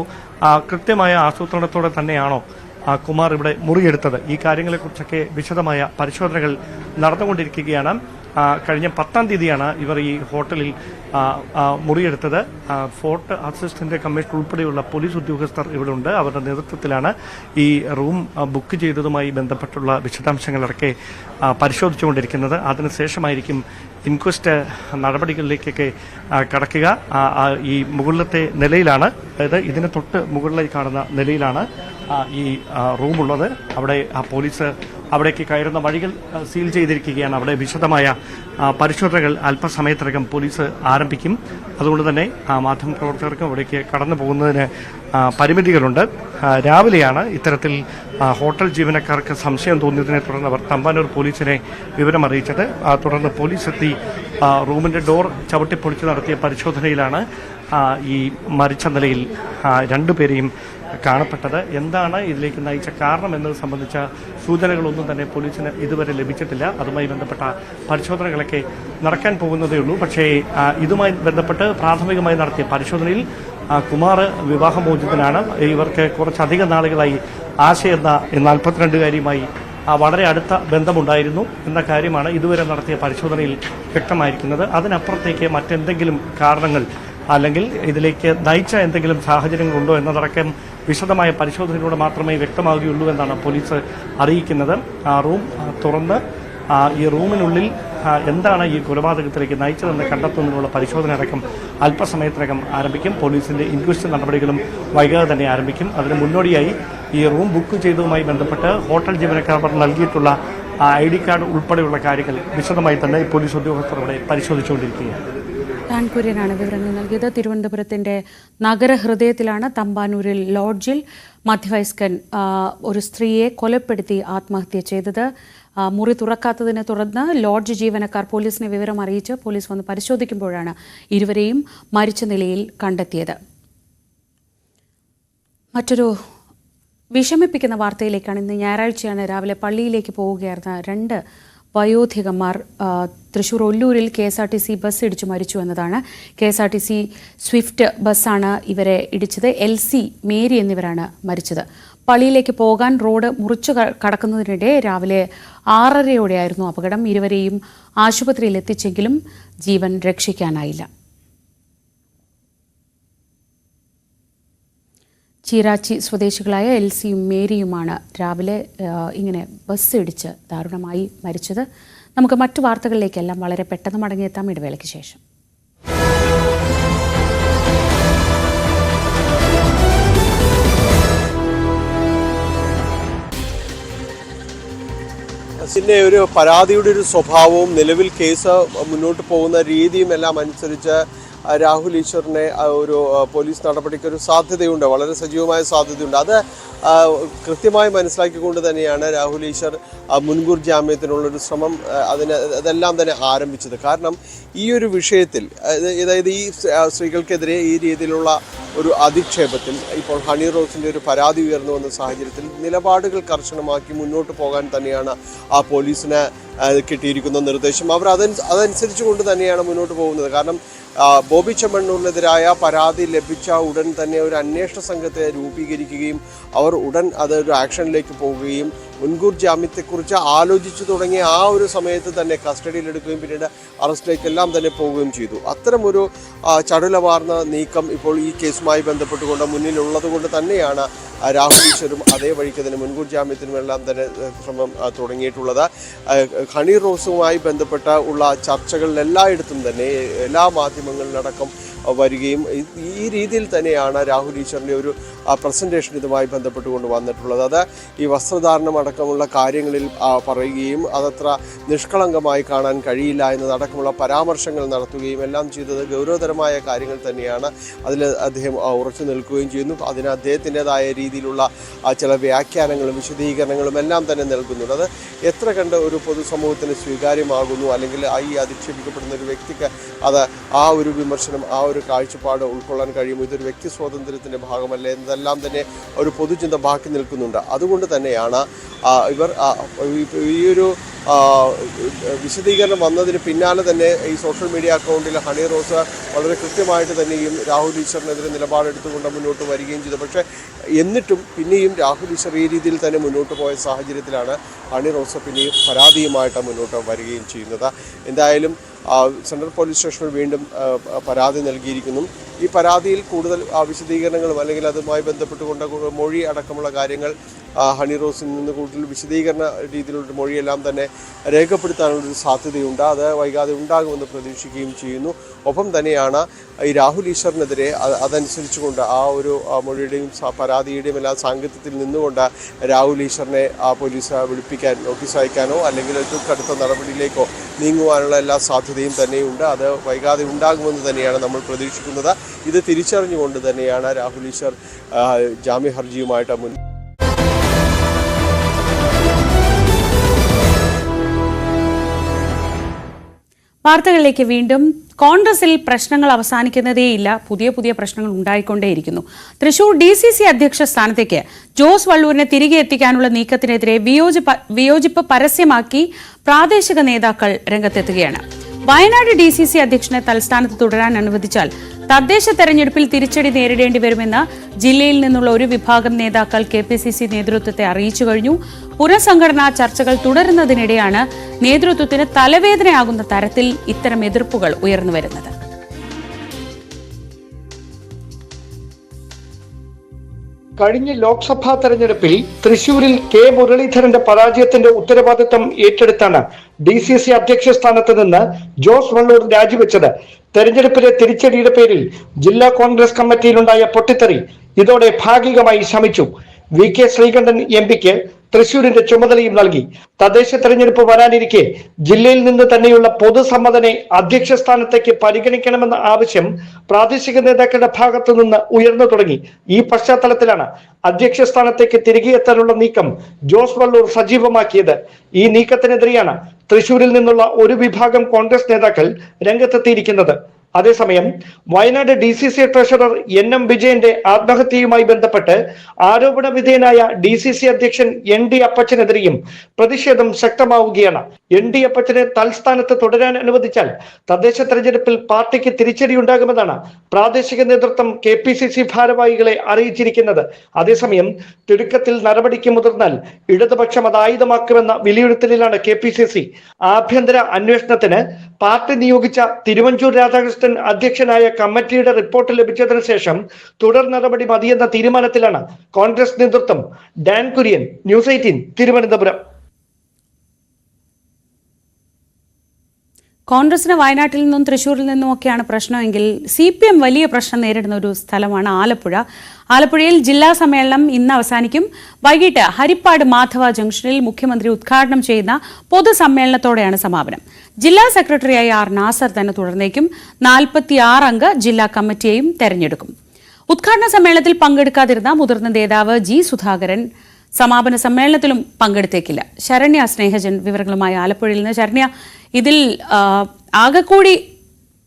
കൃത്യമായ ആസൂത്രണത്തോടെ തന്നെയാണോ കുമാർ ഇവിടെ മുറിയെടുത്തത്? ഈ കാര്യങ്ങളെക്കുറിച്ചൊക്കെ വിശദമായ പരിശോധനകൾ നടന്നുകൊണ്ടിരിക്കുകയാണ്. കഴിഞ്ഞ 10-ാം തീയതിയാണ് ഇവർ ഈ ഹോട്ടലിൽ മുറിയെടുത്തത്. ഫോർട്ട് അസിസ്റ്റന്റ് കമ്മീഷണർ ഉൾപ്പെടെയുള്ള പോലീസ് ഉദ്യോഗസ്ഥർ ഇവിടെ ഉണ്ട്. അവരുടെ നേതൃത്വത്തിലാണ് ഈ റൂം ബുക്ക് ചെയ്തതുമായി ബന്ധപ്പെട്ടുള്ള വിശദാംശങ്ങളൊക്കെ പരിശോധിച്ചുകൊണ്ടിരിക്കുന്നത്. അതിനുശേഷമായിരിക്കും ഇൻക്വസ്റ്റ് നടപടികളിലേക്കൊക്കെ കടക്കുക. ഈ മുകളിലത്തെ നിലയിലാണ്, അതായത് ഇതിന് തൊട്ട് മുകളിലായി കാണുന്ന നിലയിലാണ് ഈ റൂമുള്ളത്. അവിടെ പോലീസ് അവിടേക്ക് കയറുന്ന വഴികൾ സീൽ ചെയ്തിരിക്കുകയാണ്. അവിടെ വിശദമായ പരിശോധനകൾ അല്പസമയത്തിനകം പോലീസ് ആരംഭിക്കും. അതുകൊണ്ട് തന്നെ മാധ്യമപ്രവർത്തകർക്കും അവിടേക്ക് കടന്നു പോകുന്നതിന് പരിമിതികളുണ്ട്. രാവിലെയാണ് ഇത്തരത്തിൽ ഹോട്ടൽ ജീവനക്കാർക്ക് സംശയം തോന്നിയതിനെ തുടർന്ന് അവർ തമ്പാനൂർ പോലീസിനെ വിവരമറിയിച്ചത്. തുടർന്ന് പോലീസ് എത്തി റൂമിന്റെ ഡോർ ചവിട്ടിപ്പൊളിച്ച് നടത്തിയ പരിശോധനയിലാണ് ഈ മരിച്ച നിലയിൽ രണ്ടുപേരെയും കാണപ്പെട്ടത്. എന്താണ് ഇതിലേക്ക് നയിച്ച കാരണം എന്നത് സംബന്ധിച്ച സൂചനകളൊന്നും തന്നെ പോലീസിന് ഇതുവരെ ലഭിച്ചിട്ടില്ല. അതുമായി ബന്ധപ്പെട്ട പരിശോധനകളൊക്കെ നടക്കാൻ പോകുന്നതേ ഉള്ളൂ. പക്ഷേ ഇതുമായി ബന്ധപ്പെട്ട് പ്രാഥമികമായി നടത്തിയ പരിശോധനയിൽ കുമാർ വിവാഹമോചിതനാണ്. ഇവർക്ക് കുറച്ചധികം നാളുകളായി ആശ എന്ന 42-കാരിയുമായി വളരെ അടുത്ത ബന്ധമുണ്ടായിരുന്നു എന്ന കാര്യമാണ് ഇതുവരെ നടത്തിയ പരിശോധനയിൽ വ്യക്തമായിരിക്കുന്നത്. അതിനപ്പുറത്തേക്ക് മറ്റെന്തെങ്കിലും കാരണങ്ങൾ അല്ലെങ്കിൽ ഇതിലേക്ക് നയിച്ച എന്തെങ്കിലും സാഹചര്യങ്ങളുണ്ടോ എന്നതടക്കം വിശദമായ പരിശോധനയിലൂടെ മാത്രമേ വ്യക്തമാവുകയുള്ളൂ എന്നാണ് പോലീസ് അറിയിക്കുന്നത്. റൂം തുറന്ന് ഈ റൂമിനുള്ളിൽ എന്താണ് ഈ കൊലപാതകത്തിലേക്ക് നയിച്ചതെന്ന് കണ്ടെത്തുന്നതിനുള്ള പരിശോധന അടക്കം അല്പസമയത്തിനകം ആരംഭിക്കും. പോലീസിന്റെ ഇൻക്വസ്റ്റ് നടപടികളും വൈകാതെ തന്നെ ആരംഭിക്കും. അതിന് മുന്നോടിയായി ഈ റൂം ബുക്ക് ചെയ്തതുമായി ബന്ധപ്പെട്ട് ഹോട്ടൽ ജീവനക്കാർ നൽകിയിട്ടുള്ള ID കാർഡ് ഉൾപ്പെടെയുള്ള കാര്യങ്ങൾ വിശദമായി തന്നെ പോലീസ് ഉദ്യോഗസ്ഥർ ഇവിടെ പരിശോധിച്ചുകൊണ്ടിരിക്കുകയാണ്. ഡാൻ കുര്യനാണ് വിവരങ്ങൾ നൽകിയത്. തിരുവനന്തപുരത്തിന്റെ നഗരഹൃദയത്തിലാണ് തമ്പാനൂരിൽ ലോഡ്ജിൽ മധ്യവയസ്കൻ ഒരു സ്ത്രീയെ കൊലപ്പെടുത്തി ആത്മഹത്യ ചെയ്തത്. മുറി തുറക്കാത്തതിനെ തുടർന്ന് ലോഡ്ജ് ജീവനക്കാർ പോലീസിനെ വിവരം അറിയിച്ച് പോലീസ് വന്ന് പരിശോധിക്കുമ്പോഴാണ് ഇരുവരെയും മരിച്ച നിലയിൽ കണ്ടെത്തിയത്. മറ്റൊരു വിഷമിപ്പിക്കുന്ന വാർത്തയിലേക്കാണ്. ഇന്ന് ഞായറാഴ്ചയാണ്. രാവിലെ പള്ളിയിലേക്ക് പോവുകയായിരുന്ന 2 വയോധികന്മാർ തൃശൂർ ഒല്ലൂരിൽ KSRTC ബസ് ഇടിച്ചു മരിച്ചു എന്നതാണ്. KSRTC സ്വിഫ്റ്റ് ബസ്സാണ് ഇവരെ ഇടിച്ചത്. LC, മേരി എന്നിവരാണ് മരിച്ചത്. പള്ളിയിലേക്ക് പോകാൻ റോഡ് മുറിച്ചു കടക്കുന്നതിനിടെ രാവിലെ 6:30യോടെയായിരുന്നു അപകടം. ഇരുവരെയും ആശുപത്രിയിൽ എത്തിച്ചെങ്കിലും ജീവൻ രക്ഷിക്കാനായില്ല. ചീരാച്ചി സ്വദേശികളായ LCയും മേരിയുമാണ് രാവിലെ ഇങ്ങനെ ബസ് ഇടിച്ച് ദാരുണമായി മരിച്ചത്. നമുക്ക് മറ്റു വാർത്തകളിലേക്കെല്ലാം വളരെ പെട്ടെന്ന് മടങ്ങിയെത്താം ഇടവേളയ്ക്ക് ശേഷം. പിന്നെ ഒരു പരാതിയുടെ ഒരു സ്വഭാവവും നിലവിൽ കേസ് മുന്നോട്ട് പോകുന്ന രീതിയും എല്ലാം അനുസരിച്ച് രാഹുൽ ഈശ്വറിനെ ഒരു പോലീസ് നടപടിക്ക് ഒരു സാധ്യതയുണ്ട്, വളരെ സജീവമായ സാധ്യതയുണ്ട്. അത് കൃത്യമായി മനസ്സിലാക്കിക്കൊണ്ട് തന്നെയാണ് രാഹുൽ ഈശ്വർ മുൻകൂർ ജാമ്യത്തിനുള്ളൊരു ശ്രമം അതെല്ലാം തന്നെ ആരംഭിച്ചത്. കാരണം ഈ ഒരു വിഷയത്തിൽ, അതായത് ഈ സ്ത്രീകൾക്കെതിരെ ഈ രീതിയിലുള്ള ഒരു അധിക്ഷേപത്തിൽ ഇപ്പോൾ ഹണി റോസിൻ്റെ ഒരു പരാതി ഉയർന്നു വന്ന സാഹചര്യത്തിൽ നിലപാടുകൾ കർശനമാക്കി മുന്നോട്ട് പോകാൻ തന്നെയാണ് ആ പോലീസിന് കിട്ടിയിരിക്കുന്ന നിർദ്ദേശം. അവർ അതനുസരിച്ച് കൊണ്ട് തന്നെയാണ് മുന്നോട്ട് പോകുന്നത്. കാരണം ബോബി ചെമ്മണ്ണൂരിനെതിരായ പരാതി ലഭിച്ച ഉടൻ തന്നെ ഒരു അന്വേഷണ സംഘത്തെ രൂപീകരിക്കുകയും അവർ ഉടൻ അതൊരു ആക്ഷനിലേക്ക് പോവുകയും മുൻകൂർ ജാമ്യത്തെക്കുറിച്ച് ആലോചിച്ചു തുടങ്ങിയ ആ ഒരു സമയത്ത് തന്നെ കസ്റ്റഡിയിലെടുക്കുകയും പിന്നീട് അറസ്റ്റിലേക്കെല്ലാം തന്നെ പോവുകയും ചെയ്തു. അത്തരമൊരു ചടുലമാർന്ന നീക്കം ഇപ്പോൾ ഈ കേസുമായി ബന്ധപ്പെട്ടുകൊണ്ട് മുന്നിലുള്ളത് കൊണ്ട് തന്നെയാണ് രാഹുൽ ഈശ്വരും അതേ വഴിക്ക് തന്നെ മുൻകൂർ ജാമ്യത്തിനുമെല്ലാം തന്നെ ശ്രമം തുടങ്ങിയിട്ടുള്ളത്. ഹണി റോസുമായി ബന്ധപ്പെട്ട ഉള്ള ചർച്ചകളിൽ എല്ലായിടത്തും തന്നെ എല്ലാ മാധ്യമങ്ങളിലടക്കം വരികയും ഈ രീതിയിൽ തന്നെയാണ് രാഹുൽ ഈശ്വറിൻ്റെ ഒരു പ്രസൻറ്റേഷൻ ഇതുമായി ബന്ധപ്പെട്ടുകൊണ്ട് വന്നിട്ടുള്ളത്. അത് ഈ വസ്ത്രധാരണം അടക്കമുള്ള കാര്യങ്ങളിൽ പറയുകയും അതത്ര നിഷ്കളങ്കമായി കാണാൻ കഴിയില്ല എന്നതടക്കമുള്ള പരാമർശങ്ങൾ നടത്തുകയും എല്ലാം ചെയ്തത് ഗൗരവതരമായ കാര്യങ്ങൾ തന്നെയാണ്. അതിൽ അദ്ദേഹം ഉറച്ചു നിൽക്കുകയും ചെയ്യുന്നു. അതിന് അദ്ദേഹത്തിൻ്റെതായ രീതിയിലുള്ള ചില വ്യാഖ്യാനങ്ങളും വിശദീകരണങ്ങളും എല്ലാം തന്നെ നൽകുന്നുണ്ട്. അത് എത്ര കണ്ട് ഒരു പൊതുസമൂഹത്തിന് സ്വീകാര്യമാകുന്നു, അല്ലെങ്കിൽ ഈ അധിക്ഷേപിക്കപ്പെടുന്ന ഒരു വ്യക്തിക്ക് അത് ആ ഒരു വിമർശനം, ആ ഒരു കാഴ്ചപ്പാട് ഉൾക്കൊള്ളാൻ കഴിയുമോ, ഇതൊരു വ്യക്തി സ്വാതന്ത്ര്യത്തിൻ്റെ ഭാഗമല്ലേ എന്നതെല്ലാം തന്നെ ഒരു പൊതുചിന്ത ബാക്കി നിൽക്കുന്നുണ്ട്. അതുകൊണ്ട് തന്നെയാണ് ഇവർ ഈ ഒരു വിശദീകരണം വന്നതിന് പിന്നാലെ തന്നെ ഈ സോഷ്യൽ മീഡിയ അക്കൗണ്ടിൽ ഹണി റോസ് വളരെ കൃത്യമായിട്ട് തന്നെയും രാഹുൽ ഈശ്വറിനെതിരെ നിലപാടെടുത്തുകൊണ്ട് മുന്നോട്ട് വരികയും ചെയ്തു. പക്ഷേ എന്നിട്ടും പിന്നെയും രാഹുൽ ഈശ്വർ ഈ രീതിയിൽ തന്നെ മുന്നോട്ട് പോയ സാഹചര്യത്തിലാണ് ഹണി റോസ് പിന്നെയും പരാതിയുമായിട്ട് മുന്നോട്ട് വരികയും ചെയ്യുന്നത്. എന്തായാലും സെൻട്രൽ പോലീസ് സ്റ്റേഷനിൽ വീണ്ടും പരാതി നൽകിയിരിക്കുന്നു. ഈ പരാതിയിൽ കൂടുതൽ വിശദീകരണങ്ങളും അല്ലെങ്കിൽ അതുമായി ബന്ധപ്പെട്ടുകൊണ്ട് മൊഴി അടക്കമുള്ള കാര്യങ്ങൾ ഹണി റോസിൽ നിന്ന് കൂടുതൽ വിശദീകരണ രീതിയിലുള്ള മൊഴിയെല്ലാം തന്നെ രേഖപ്പെടുത്താനുള്ളൊരു സാധ്യതയുണ്ട്. അത് വൈകാതെ ഉണ്ടാകുമെന്ന് പ്രതീക്ഷിക്കുകയും ചെയ്യുന്നു. ഒപ്പം തന്നെയാണ് ഈ രാഹുൽ ഈശ്വറിനെതിരെ അതനുസരിച്ചുകൊണ്ട് ആ ഒരു മൊഴിയുടെയും പരാതിയുടെയും എല്ലാ സാങ്കത്യത്തിൽ നിന്നുകൊണ്ട് രാഹുൽ ഈശ്വറിനെ പോലീസ് വിളിപ്പിക്കാൻ നോട്ടീസ് അയക്കാനോ അല്ലെങ്കിൽ കടുത്ത നടപടിയിലേക്കോ നീങ്ങുവാനുള്ള എല്ലാ സാധ്യതയും തന്നെയുണ്ട്. അത് വൈകാതെ ഉണ്ടാകുമെന്ന് തന്നെയാണ് നമ്മൾ പ്രതീക്ഷിക്കുന്നത്. ഇത് തിരിച്ചറിഞ്ഞുകൊണ്ട് തന്നെയാണ് രാഹുൽ ഈശ്വർ ജാമ്യ ഹർജിയുമായിട്ട് വാർത്തകളിലേക്ക് വീണ്ടും. കോൺഗ്രസിൽ പ്രശ്നങ്ങൾ അവസാനിക്കുന്നതേയില്ല, പുതിയ പുതിയ പ്രശ്നങ്ങൾ ഉണ്ടായിക്കൊണ്ടേയിരിക്കുന്നു. തൃശൂർ DCC അധ്യക്ഷ സ്ഥാനത്തേക്ക് ജോസ് വള്ളൂരിനെ തിരികെ എത്തിക്കാനുള്ള നീക്കത്തിനെതിരെ വിയോജിപ്പ് പരസ്യമാക്കി പ്രാദേശിക നേതാക്കൾ രംഗത്തെത്തുകയാണ്. വയനാട് DCC അധ്യക്ഷനെ തൽസ്ഥാനത്ത് തുടരാൻ അനുവദിച്ചാൽ തദ്ദേശ തെരഞ്ഞെടുപ്പിൽ തിരിച്ചടി നേരിടേണ്ടി വരുമെന്ന് ജില്ലയിൽ നിന്നുള്ള ഒരു വിഭാഗം നേതാക്കൾ KPCC നേതൃത്വത്തെ അറിയിച്ചു കഴിഞ്ഞു. പുനഃസംഘടനാ ചർച്ചകൾ തുടരുന്നതിനിടെയാണ് നേതൃത്വത്തിന് തലവേദനയാകുന്ന തരത്തിൽ ഇത്തരം എതിർപ്പുകൾ ഉയർന്നുവരുന്നത്. കഴിഞ്ഞ ലോക്സഭാ തെരഞ്ഞെടുപ്പിൽ തൃശൂരിൽ K മുരളീധരന്റെ പരാജയത്തിന്റെ ഉത്തരവാദിത്തം ഏറ്റെടുത്താണ് DCC അധ്യക്ഷ സ്ഥാനത്ത് നിന്ന് ജോസ് വള്ളൂർ രാജിവെച്ചത്. തെരഞ്ഞെടുപ്പിലെ തിരിച്ചടിയുടെ പേരിൽ ജില്ലാ കോൺഗ്രസ് കമ്മിറ്റിയിലുണ്ടായ പൊട്ടിത്തെറി ഇതോടെ ഭാഗികമായി ശമിച്ചു. VK ശ്രീകണ്ഠൻ MP തൃശൂരിന്റെ ചുമതലയും നൽകി. തദ്ദേശ തെരഞ്ഞെടുപ്പ് വരാനിരിക്കെ ജില്ലയിൽ നിന്ന് തന്നെയുള്ള പൊതുസമ്മതനെ അധ്യക്ഷ സ്ഥാനത്തേക്ക് പരിഗണിക്കണമെന്ന ആവശ്യം പ്രാദേശിക നേതാക്കളുടെ ഭാഗത്തു നിന്ന് ഉയർന്നു തുടങ്ങി. ഈ പശ്ചാത്തലത്തിലാണ് അധ്യക്ഷ സ്ഥാനത്തേക്ക് തിരികെ എത്താനുള്ള നീക്കം ജോസ് വള്ളൂർ സജീവമാക്കിയത്. ഈ നീക്കത്തിനെതിരെയാണ് തൃശൂരിൽ നിന്നുള്ള ഒരു വിഭാഗം കോൺഗ്രസ് നേതാക്കൾ രംഗത്തെത്തിയിരിക്കുന്നത്. അതേസമയം വയനാട് DCC ട്രഷറർ NM വിജയന്റെ ആത്മഹത്യയുമായി ബന്ധപ്പെട്ട് ആരോപണ വിധേയനായ DCC അധ്യക്ഷൻ ND അപ്പച്ചനെതിരെയും പ്രതിഷേധം ശക്തമാവുകയാണ്. ND അപ്പച്ചനെ തൽസ്ഥാനത്ത് തുടരാൻ അനുവദിച്ചാൽ തദ്ദേശ തെരഞ്ഞെടുപ്പിൽ പാർട്ടിക്ക് തിരിച്ചടിയുണ്ടാകുമെന്നാണ് പ്രാദേശിക നേതൃത്വം KPCC ഭാരവാഹികളെ അറിയിച്ചിരിക്കുന്നത്. അതേസമയം തിടുക്കത്തിൽ നടപടിക്ക് മുതിർന്നാൽ ഇടതുപക്ഷം അത് ആയുധമാക്കുമെന്ന വിലയിരുത്തലിലാണ് KPCC. ആഭ്യന്തര അന്വേഷണത്തിന് പാർട്ടി നിയോഗിച്ച തിരുവഞ്ചൂർ രാധാകൃഷ്ണൻ അധ്യക്ഷനായ കമ്മിറ്റിയുടെ റിപ്പോർട്ട് ലഭിച്ചതിനു ശേഷം തുടർ നടപടി മതിയെന്ന തീരുമാനത്തിലാണ് കോൺഗ്രസ് നേതൃത്വം. Dan Kurian, news 18 Thiruvananthapuram. കോൺഗ്രസിന് വയനാട്ടിൽ നിന്നും തൃശ്ശൂരിൽ നിന്നും ഒക്കെയാണ് പ്രശ്നമെങ്കിൽ CPM വലിയ പ്രശ്നം നേരിടുന്ന ഒരു സ്ഥലമാണ് ആലപ്പുഴ. ആലപ്പുഴയിൽ ജില്ലാ സമ്മേളനം ഇന്ന് അവസാനിക്കും. വൈകിട്ട് ഹരിപ്പാട് മാധവ ജംഗ്ഷനിൽ മുഖ്യമന്ത്രി ഉദ്ഘാടനം ചെയ്യുന്ന പൊതുസമ്മേളനത്തോടെയാണ് സമാപനം. ജില്ലാ സെക്രട്ടറിയായി R നാസർ തന്നെ തുടർന്നേക്കും. 46 അംഗ ജില്ലാ കമ്മിറ്റിയെയും തെരഞ്ഞെടുക്കും. ഉദ്ഘാടന സമ്മേളനത്തിൽ പങ്കെടുക്കാതിരുന്ന മുതിർന്ന നേതാവ് G സുധാകരൻ സമാപന സമ്മേളനത്തിലും പങ്കെടുത്തേക്കില്ല. ശരണ്യ സ്നേഹജൻ വിവരങ്ങളുമായി ആലപ്പുഴയിൽ നിന്ന്. ശരണ്യ, ഇതിൽ ആകെക്കൂടി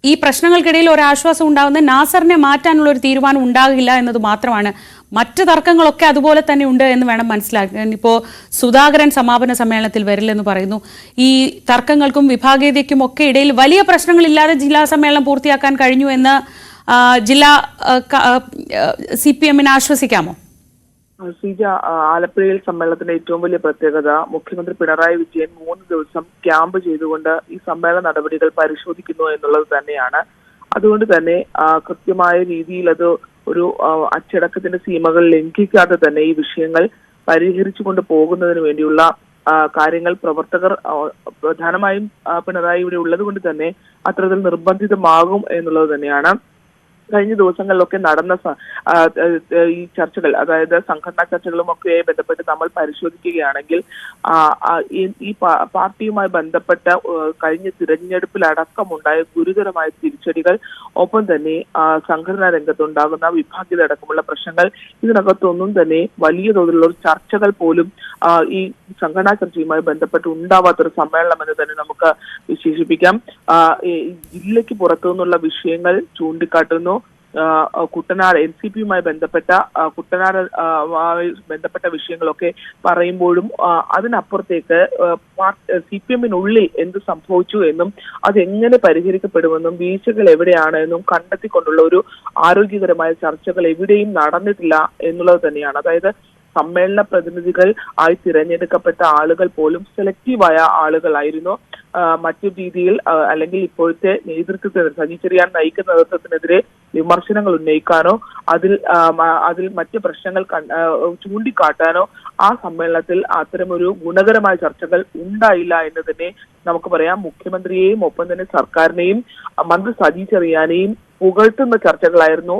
ഈ പ്രശ്നങ്ങൾക്കിടയിൽ ഒരാശ്വാസം ഉണ്ടാകുന്ന നാസറിനെ മാറ്റാനുള്ള ഒരു തീരുമാനം ഉണ്ടാകില്ല എന്നത് മാത്രമാണ്. മറ്റ് തർക്കങ്ങളൊക്കെ അതുപോലെ തന്നെ ഉണ്ട് എന്ന് വേണം മനസ്സിലാക്കാൻ. ഇപ്പോൾ സുധാകരൻ സമാപന സമ്മേളനത്തിൽ വരില്ലെന്ന് പറയുന്നു. ഈ തർക്കങ്ങൾക്കും വിഭാഗീയതയ്ക്കും ഒക്കെ ഇടയിൽ വലിയ പ്രശ്നങ്ങളില്ലാതെ ജില്ലാ സമ്മേളനം പൂർത്തിയാക്കാൻ കഴിഞ്ഞു എന്ന് ജില്ലാ CPM-നെ ആശ്വസിക്കാമോ? ശ്രീജ, ആലപ്പുഴയിൽ സമ്മേളനത്തിന്റെ ഏറ്റവും വലിയ പ്രത്യേകത മുഖ്യമന്ത്രി പിണറായി വിജയൻ 3 ദിവസം ക്യാമ്പ് ചെയ്തുകൊണ്ട് ഈ സമ്മേളന നടപടികൾ പരിശോധിക്കുന്നു എന്നുള്ളത് തന്നെയാണ്. അതുകൊണ്ട് തന്നെ കൃത്യമായ രീതിയിൽ അത് ഒരു അച്ചടക്കത്തിന്റെ സീമകൾ ലംഘിക്കാതെ തന്നെ ഈ വിഷയങ്ങൾ പരിഹരിച്ചുകൊണ്ട് പോകുന്നതിന് വേണ്ടിയുള്ള കാര്യങ്ങൾ പ്രവർത്തകർ പ്രധാനമായും പിണറായി ഇവിടെ ഉള്ളത് കൊണ്ട് തന്നെ അത്തരത്തിൽ നിർബന്ധിതമാകും എന്നുള്ളത് തന്നെയാണ്. കഴിഞ്ഞ ദിവസങ്ങളിലൊക്കെ നടന്ന ഈ ചർച്ചകൾ, അതായത് സംഘടനാ ചർച്ചകളുമൊക്കെ ബന്ധപ്പെട്ട് നമ്മൾ പരിശോധിക്കുകയാണെങ്കിൽ ഈ പാർട്ടിയുമായി ബന്ധപ്പെട്ട കഴിഞ്ഞ തിരഞ്ഞെടുപ്പിലടക്കമുണ്ടായ ഗുരുതരമായ തിരിച്ചടികൾ, ഒപ്പം തന്നെ സംഘടനാ രംഗത്തുണ്ടാകുന്ന വിഭാഗീയത അടക്കമുള്ള പ്രശ്നങ്ങൾ, ഇതിനകത്തൊന്നും തന്നെ വലിയ തോതിലുള്ള ചർച്ചകൾ പോലും ഈ സംഘടനാ ചർച്ചയുമായി ബന്ധപ്പെട്ട് ഉണ്ടാവാത്തൊരു സമ്മേളനം എന്ന് തന്നെ നമുക്ക് വിശേഷിപ്പിക്കാം. ജില്ലയ്ക്ക് പുറത്തു നിന്നുള്ള വിഷയങ്ങൾ ചൂണ്ടിക്കാട്ടുന്നു. കുട്ടനാട് NCPയുമായി ബന്ധപ്പെട്ട ബന്ധപ്പെട്ട വിഷയങ്ങളൊക്കെ പറയുമ്പോഴും അതിനപ്പുറത്തേക്ക് CPMനുള്ളിൽ എന്ത് സംഭവിച്ചു എന്നും അതെങ്ങനെ പരിഹരിക്കപ്പെടുമെന്നും വീഴ്ചകൾ എവിടെയാണ് എന്നും കണ്ടെത്തിക്കൊണ്ടുള്ള ഒരു ആരോഗ്യകരമായ ചർച്ചകൾ എവിടെയും നടന്നിട്ടില്ല എന്നുള്ളത് തന്നെയാണ്. അതായത് സമ്മേളന പ്രതിനിധികൾ ആയി തിരഞ്ഞെടുക്കപ്പെട്ട ആളുകൾ പോലും സെലക്റ്റീവായ ആളുകളായിരുന്നു. മറ്റു രീതിയിൽ അല്ലെങ്കിൽ ഇപ്പോഴത്തെ നേതൃത്വത്തിന്, സജി ചെറിയാൻ നയിക്കുന്ന നേതൃത്വത്തിനെതിരെ വിമർശനങ്ങൾ ഉന്നയിക്കാനോ അതിൽ മറ്റ് പ്രശ്നങ്ങൾ ചൂണ്ടിക്കാട്ടാനോ ആ സമ്മേളനത്തിൽ അത്തരമൊരു ഗുണകരമായ ചർച്ചകൾ ഉണ്ടായില്ല എന്ന് തന്നെ നമുക്ക് പറയാം. മുഖ്യമന്ത്രിയെയും ഒപ്പം തന്നെ സർക്കാരിനെയും മന്ത്രി സജി ചെറിയാനെയും പുകഴ്ത്തുന്ന ചർച്ചകളായിരുന്നു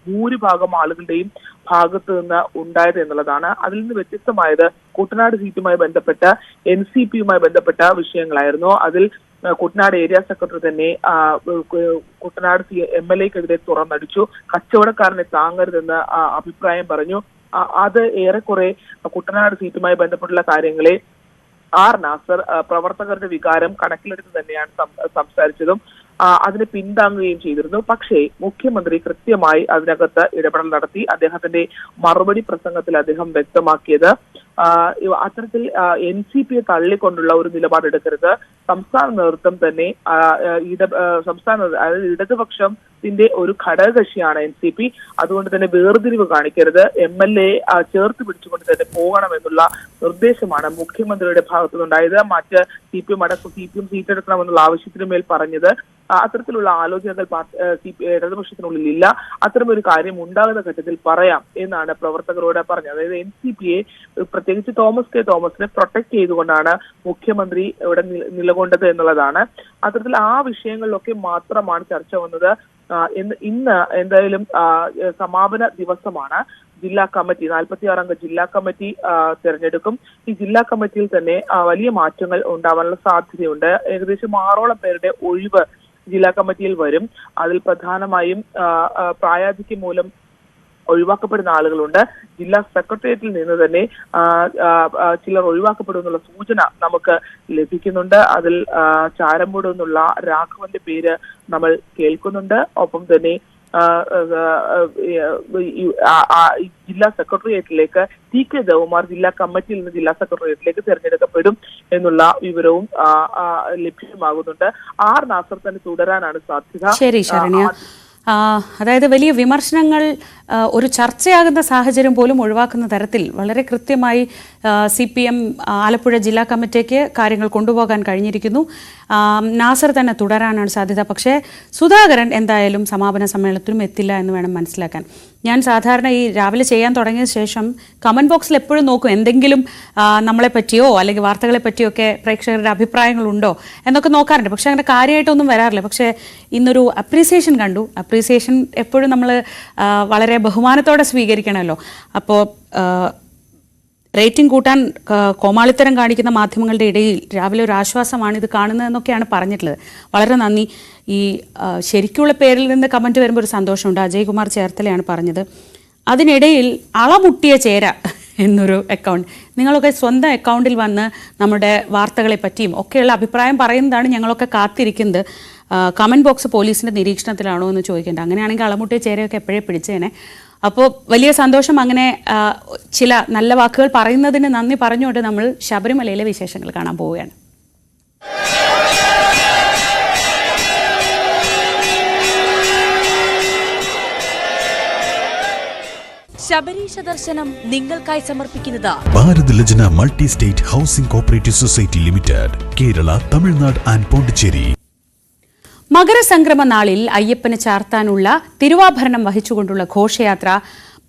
ഭൂരിഭാഗം ആളുകളുടെയും ഭാഗത്ത് നിന്ന് ഉണ്ടായത് എന്നുള്ളതാണ്. അതിൽ നിന്ന് വ്യത്യസ്തമായത് കുട്ടനാട് സീറ്റുമായി ബന്ധപ്പെട്ട NCPയുമായി ബന്ധപ്പെട്ട വിഷയങ്ങളായിരുന്നു. അതിൽ കുട്ടനാട് ഏരിയ സെക്രട്ടറി തന്നെ കുട്ടനാട് MLAക്കെതിരെ തുറന്നടിച്ചു. കച്ചവടക്കാരനെ താങ്ങരുതെന്ന് അഭിപ്രായം പറഞ്ഞു. അത് ഏറെക്കുറെ കുട്ടനാട് സീറ്റുമായി ബന്ധപ്പെട്ടുള്ള കാര്യങ്ങളെ നാസർ പ്രവർത്തകരുടെ വികാരം കണക്കിലെടുത്ത് തന്നെയാണ് സംസാരിച്ചതും അതിനെ പിന്താങ്ങുകയും ചെയ്തിരുന്നു. പക്ഷേ മുഖ്യമന്ത്രി കൃത്യമായി അതിനകത്ത് ഇടപെടൽ നടത്തി. അദ്ദേഹത്തിന്റെ മറുപടി പ്രസംഗത്തിൽ അദ്ദേഹം വ്യക്തമാക്കിയത് അത്തരത്തിൽ NCPയെ തള്ളിക്കൊണ്ടുള്ള ഒരു നിലപാടെടുക്കരുത്. സംസ്ഥാന നേതൃത്വം തന്നെ അതായത് ഇടതുപക്ഷത്തിന്റെ ഒരു ഘടകകക്ഷിയാണ് NCP. അതുകൊണ്ട് തന്നെ വേർതിരിവ് കാണിക്കരുത്, MLA ചേർത്ത് പിടിച്ചുകൊണ്ട് തന്നെ പോകണമെന്നുള്ള നിർദ്ദേശമാണ് മുഖ്യമന്ത്രിയുടെ ഭാഗത്തുനിന്നുണ്ടായത്. മറ്റ് CPM സീറ്റെടുക്കണമെന്നുള്ള ആവശ്യത്തിന് മേൽ പറഞ്ഞത് അത്തരത്തിലുള്ള ആലോചനകൾ ഇടതുപക്ഷത്തിനുള്ളിൽ ഇല്ല. അത്തരമൊരു കാര്യം ഉണ്ടാകുന്ന ഘട്ടത്തിൽ പറയാം എന്നാണ് പ്രവർത്തകരോട് പറഞ്ഞത്. അതായത് NCPയെ പ്രത്യേകിച്ച് തോമസ് കെ തോമസിനെ പ്രൊട്ടക്ട് ചെയ്തുകൊണ്ടാണ് മുഖ്യമന്ത്രി ഇവിടെ നിലകൊണ്ടത് എന്നുള്ളതാണ്. അത്തരത്തിൽ ആ വിഷയങ്ങളിലൊക്കെ മാത്രമാണ് ചർച്ച വന്നത്. ഇന്ന് എന്തായാലും സമാപന ദിവസമാണ്. ജില്ലാ കമ്മിറ്റി 46 അംഗ ജില്ലാ കമ്മിറ്റി തെരഞ്ഞെടുക്കും. ഈ ജില്ലാ കമ്മിറ്റിയിൽ തന്നെ വലിയ മാറ്റങ്ങൾ ഉണ്ടാവാനുള്ള സാധ്യതയുണ്ട്. ഏകദേശം 6ഓളം പേരുടെ ഒഴിവ് ജില്ലാ കമ്മിറ്റിയിൽ വരും. അതിൽ പ്രധാനമായും പ്രായാധിക്യം മൂലം ഒഴിവാക്കപ്പെടുന്ന ആളുകളുണ്ട്. ജില്ലാ സെക്രട്ടേറിയറ്റിൽ നിന്ന് തന്നെ ചിലർ ഒഴിവാക്കപ്പെടുമെന്നുള്ള സൂചന നമുക്ക് ലഭിക്കുന്നുണ്ട്. അതിൽ ചാരമ്പൂട് നിന്നുള്ള രാഘവന്റെ പേര് നമ്മൾ കേൾക്കുന്നുണ്ട്. ഒപ്പം തന്നെ ജില്ലാ സെക്രട്ടേറിയറ്റിലേക്ക് TK ദേവകുമാർ ജില്ലാ കമ്മിറ്റിയിൽ നിന്ന് ജില്ലാ സെക്രട്ടേറിയറ്റിലേക്ക് തിരഞ്ഞെടുക്കപ്പെടും എന്നുള്ള വിവരവും ലഭ്യമാകുന്നുണ്ട്. നാസർ തന്നെ തുടരാനാണ് സാധ്യത. ശരി ശരണ്യ, അതായത് വലിയ വിമർശനങ്ങൾ ഒരു ചർച്ചയാകുന്ന സാഹചര്യം പോലും ഒഴിവാക്കുന്ന തരത്തിൽ വളരെ കൃത്യമായി CPM ആലപ്പുഴ ജില്ലാ കമ്മിറ്റിക്ക് കാര്യങ്ങൾ കൊണ്ടുപോകാൻ കഴിഞ്ഞിരിക്കുന്നു. നാസർ തന്നെ തുടരാനാണ് സാധ്യത. പക്ഷേ സുധാകരൻ എന്തായാലും സമാപന സമ്മേളനത്തിലും എത്തില്ല എന്ന് വേണം മനസ്സിലാക്കാൻ. ഞാൻ സാധാരണ ഈ രാവിലെ ചെയ്യാൻ തുടങ്ങിയ ശേഷം കമൻറ്റ് ബോക്സിൽ എപ്പോഴും നോക്കും എന്തെങ്കിലും നമ്മളെ പറ്റിയോ അല്ലെങ്കിൽ വാർത്തകളെ പറ്റിയോ ഒക്കെ പ്രേക്ഷകരുടെ അഭിപ്രായങ്ങളുണ്ടോ എന്നൊക്കെ നോക്കാറുണ്ട്. പക്ഷേ അങ്ങനെ കാര്യമായിട്ടൊന്നും വരാറില്ല. പക്ഷേ ഇന്നൊരു അപ്രീസിയേഷൻ കണ്ടു. അപ്രീസിയേഷൻ എപ്പോഴും നമ്മൾ വളരെ ബഹുമാനത്തോടെ സ്വീകരിക്കണമല്ലോ. അപ്പോൾ റേറ്റിംഗ് കൂട്ടാൻ കോമാളിത്തരം കാണിക്കുന്ന മാധ്യമങ്ങളുടെ ഇടയിൽ രാവിലെ ഒരു ആശ്വാസമാണ് ഇത് കാണുന്നതെന്നൊക്കെയാണ് പറഞ്ഞിട്ടുള്ളത്. വളരെ നന്ദി. ഈ ശരിക്കുള്ള പേരിൽ നിന്ന് കമൻറ്റ് വരുമ്പോൾ ഒരു സന്തോഷമുണ്ട്. അജയ്കുമാർ ചേർത്തലയാണ് പറഞ്ഞത്. അതിനിടയിൽ അളമുട്ടിയ ചേര എന്നൊരു അക്കൗണ്ട്, നിങ്ങളൊക്കെ സ്വന്തം അക്കൗണ്ടിൽ വന്ന് നമ്മുടെ വാർത്തകളെ പറ്റിയും ഒക്കെയുള്ള അഭിപ്രായം പറയുന്നതാണ് ഞങ്ങളൊക്കെ കാത്തിരിക്കുന്നത്. കമൻറ്റ് ബോക്സ് പോലീസിൻ്റെ നിരീക്ഷണത്തിലാണോ എന്ന് ചോദിക്കേണ്ടത്. അങ്ങനെയാണെങ്കിൽ അളമുട്ടിയ ചേരയൊക്കെ എപ്പോഴേ പിടിച്ചേനെ. അപ്പോൾ വലിയ സന്തോഷം. അങ്ങനെ ചില നല്ല വാക്കുകൾ പറയുന്നതിന് നന്ദി പറഞ്ഞുകൊണ്ട് നമ്മൾ ശബരിമലയിലെ വിശേഷങ്ങൾ കാണാൻ പോവുകയാണ്. ശബരീശ ദർശനം നിങ്ങൾക്കായി സമർപ്പിക്കുന്നത് Bharat Lajna multi state housing cooperative society limited, Kerala, Tamil Nadu and Pondicherry. മകരസംക്രമ നാളിൽ അയ്യപ്പന് ചാർത്താനുള്ള തിരുവാഭരണം വഹിച്ചുകൊണ്ടുള്ള ഘോഷയാത്ര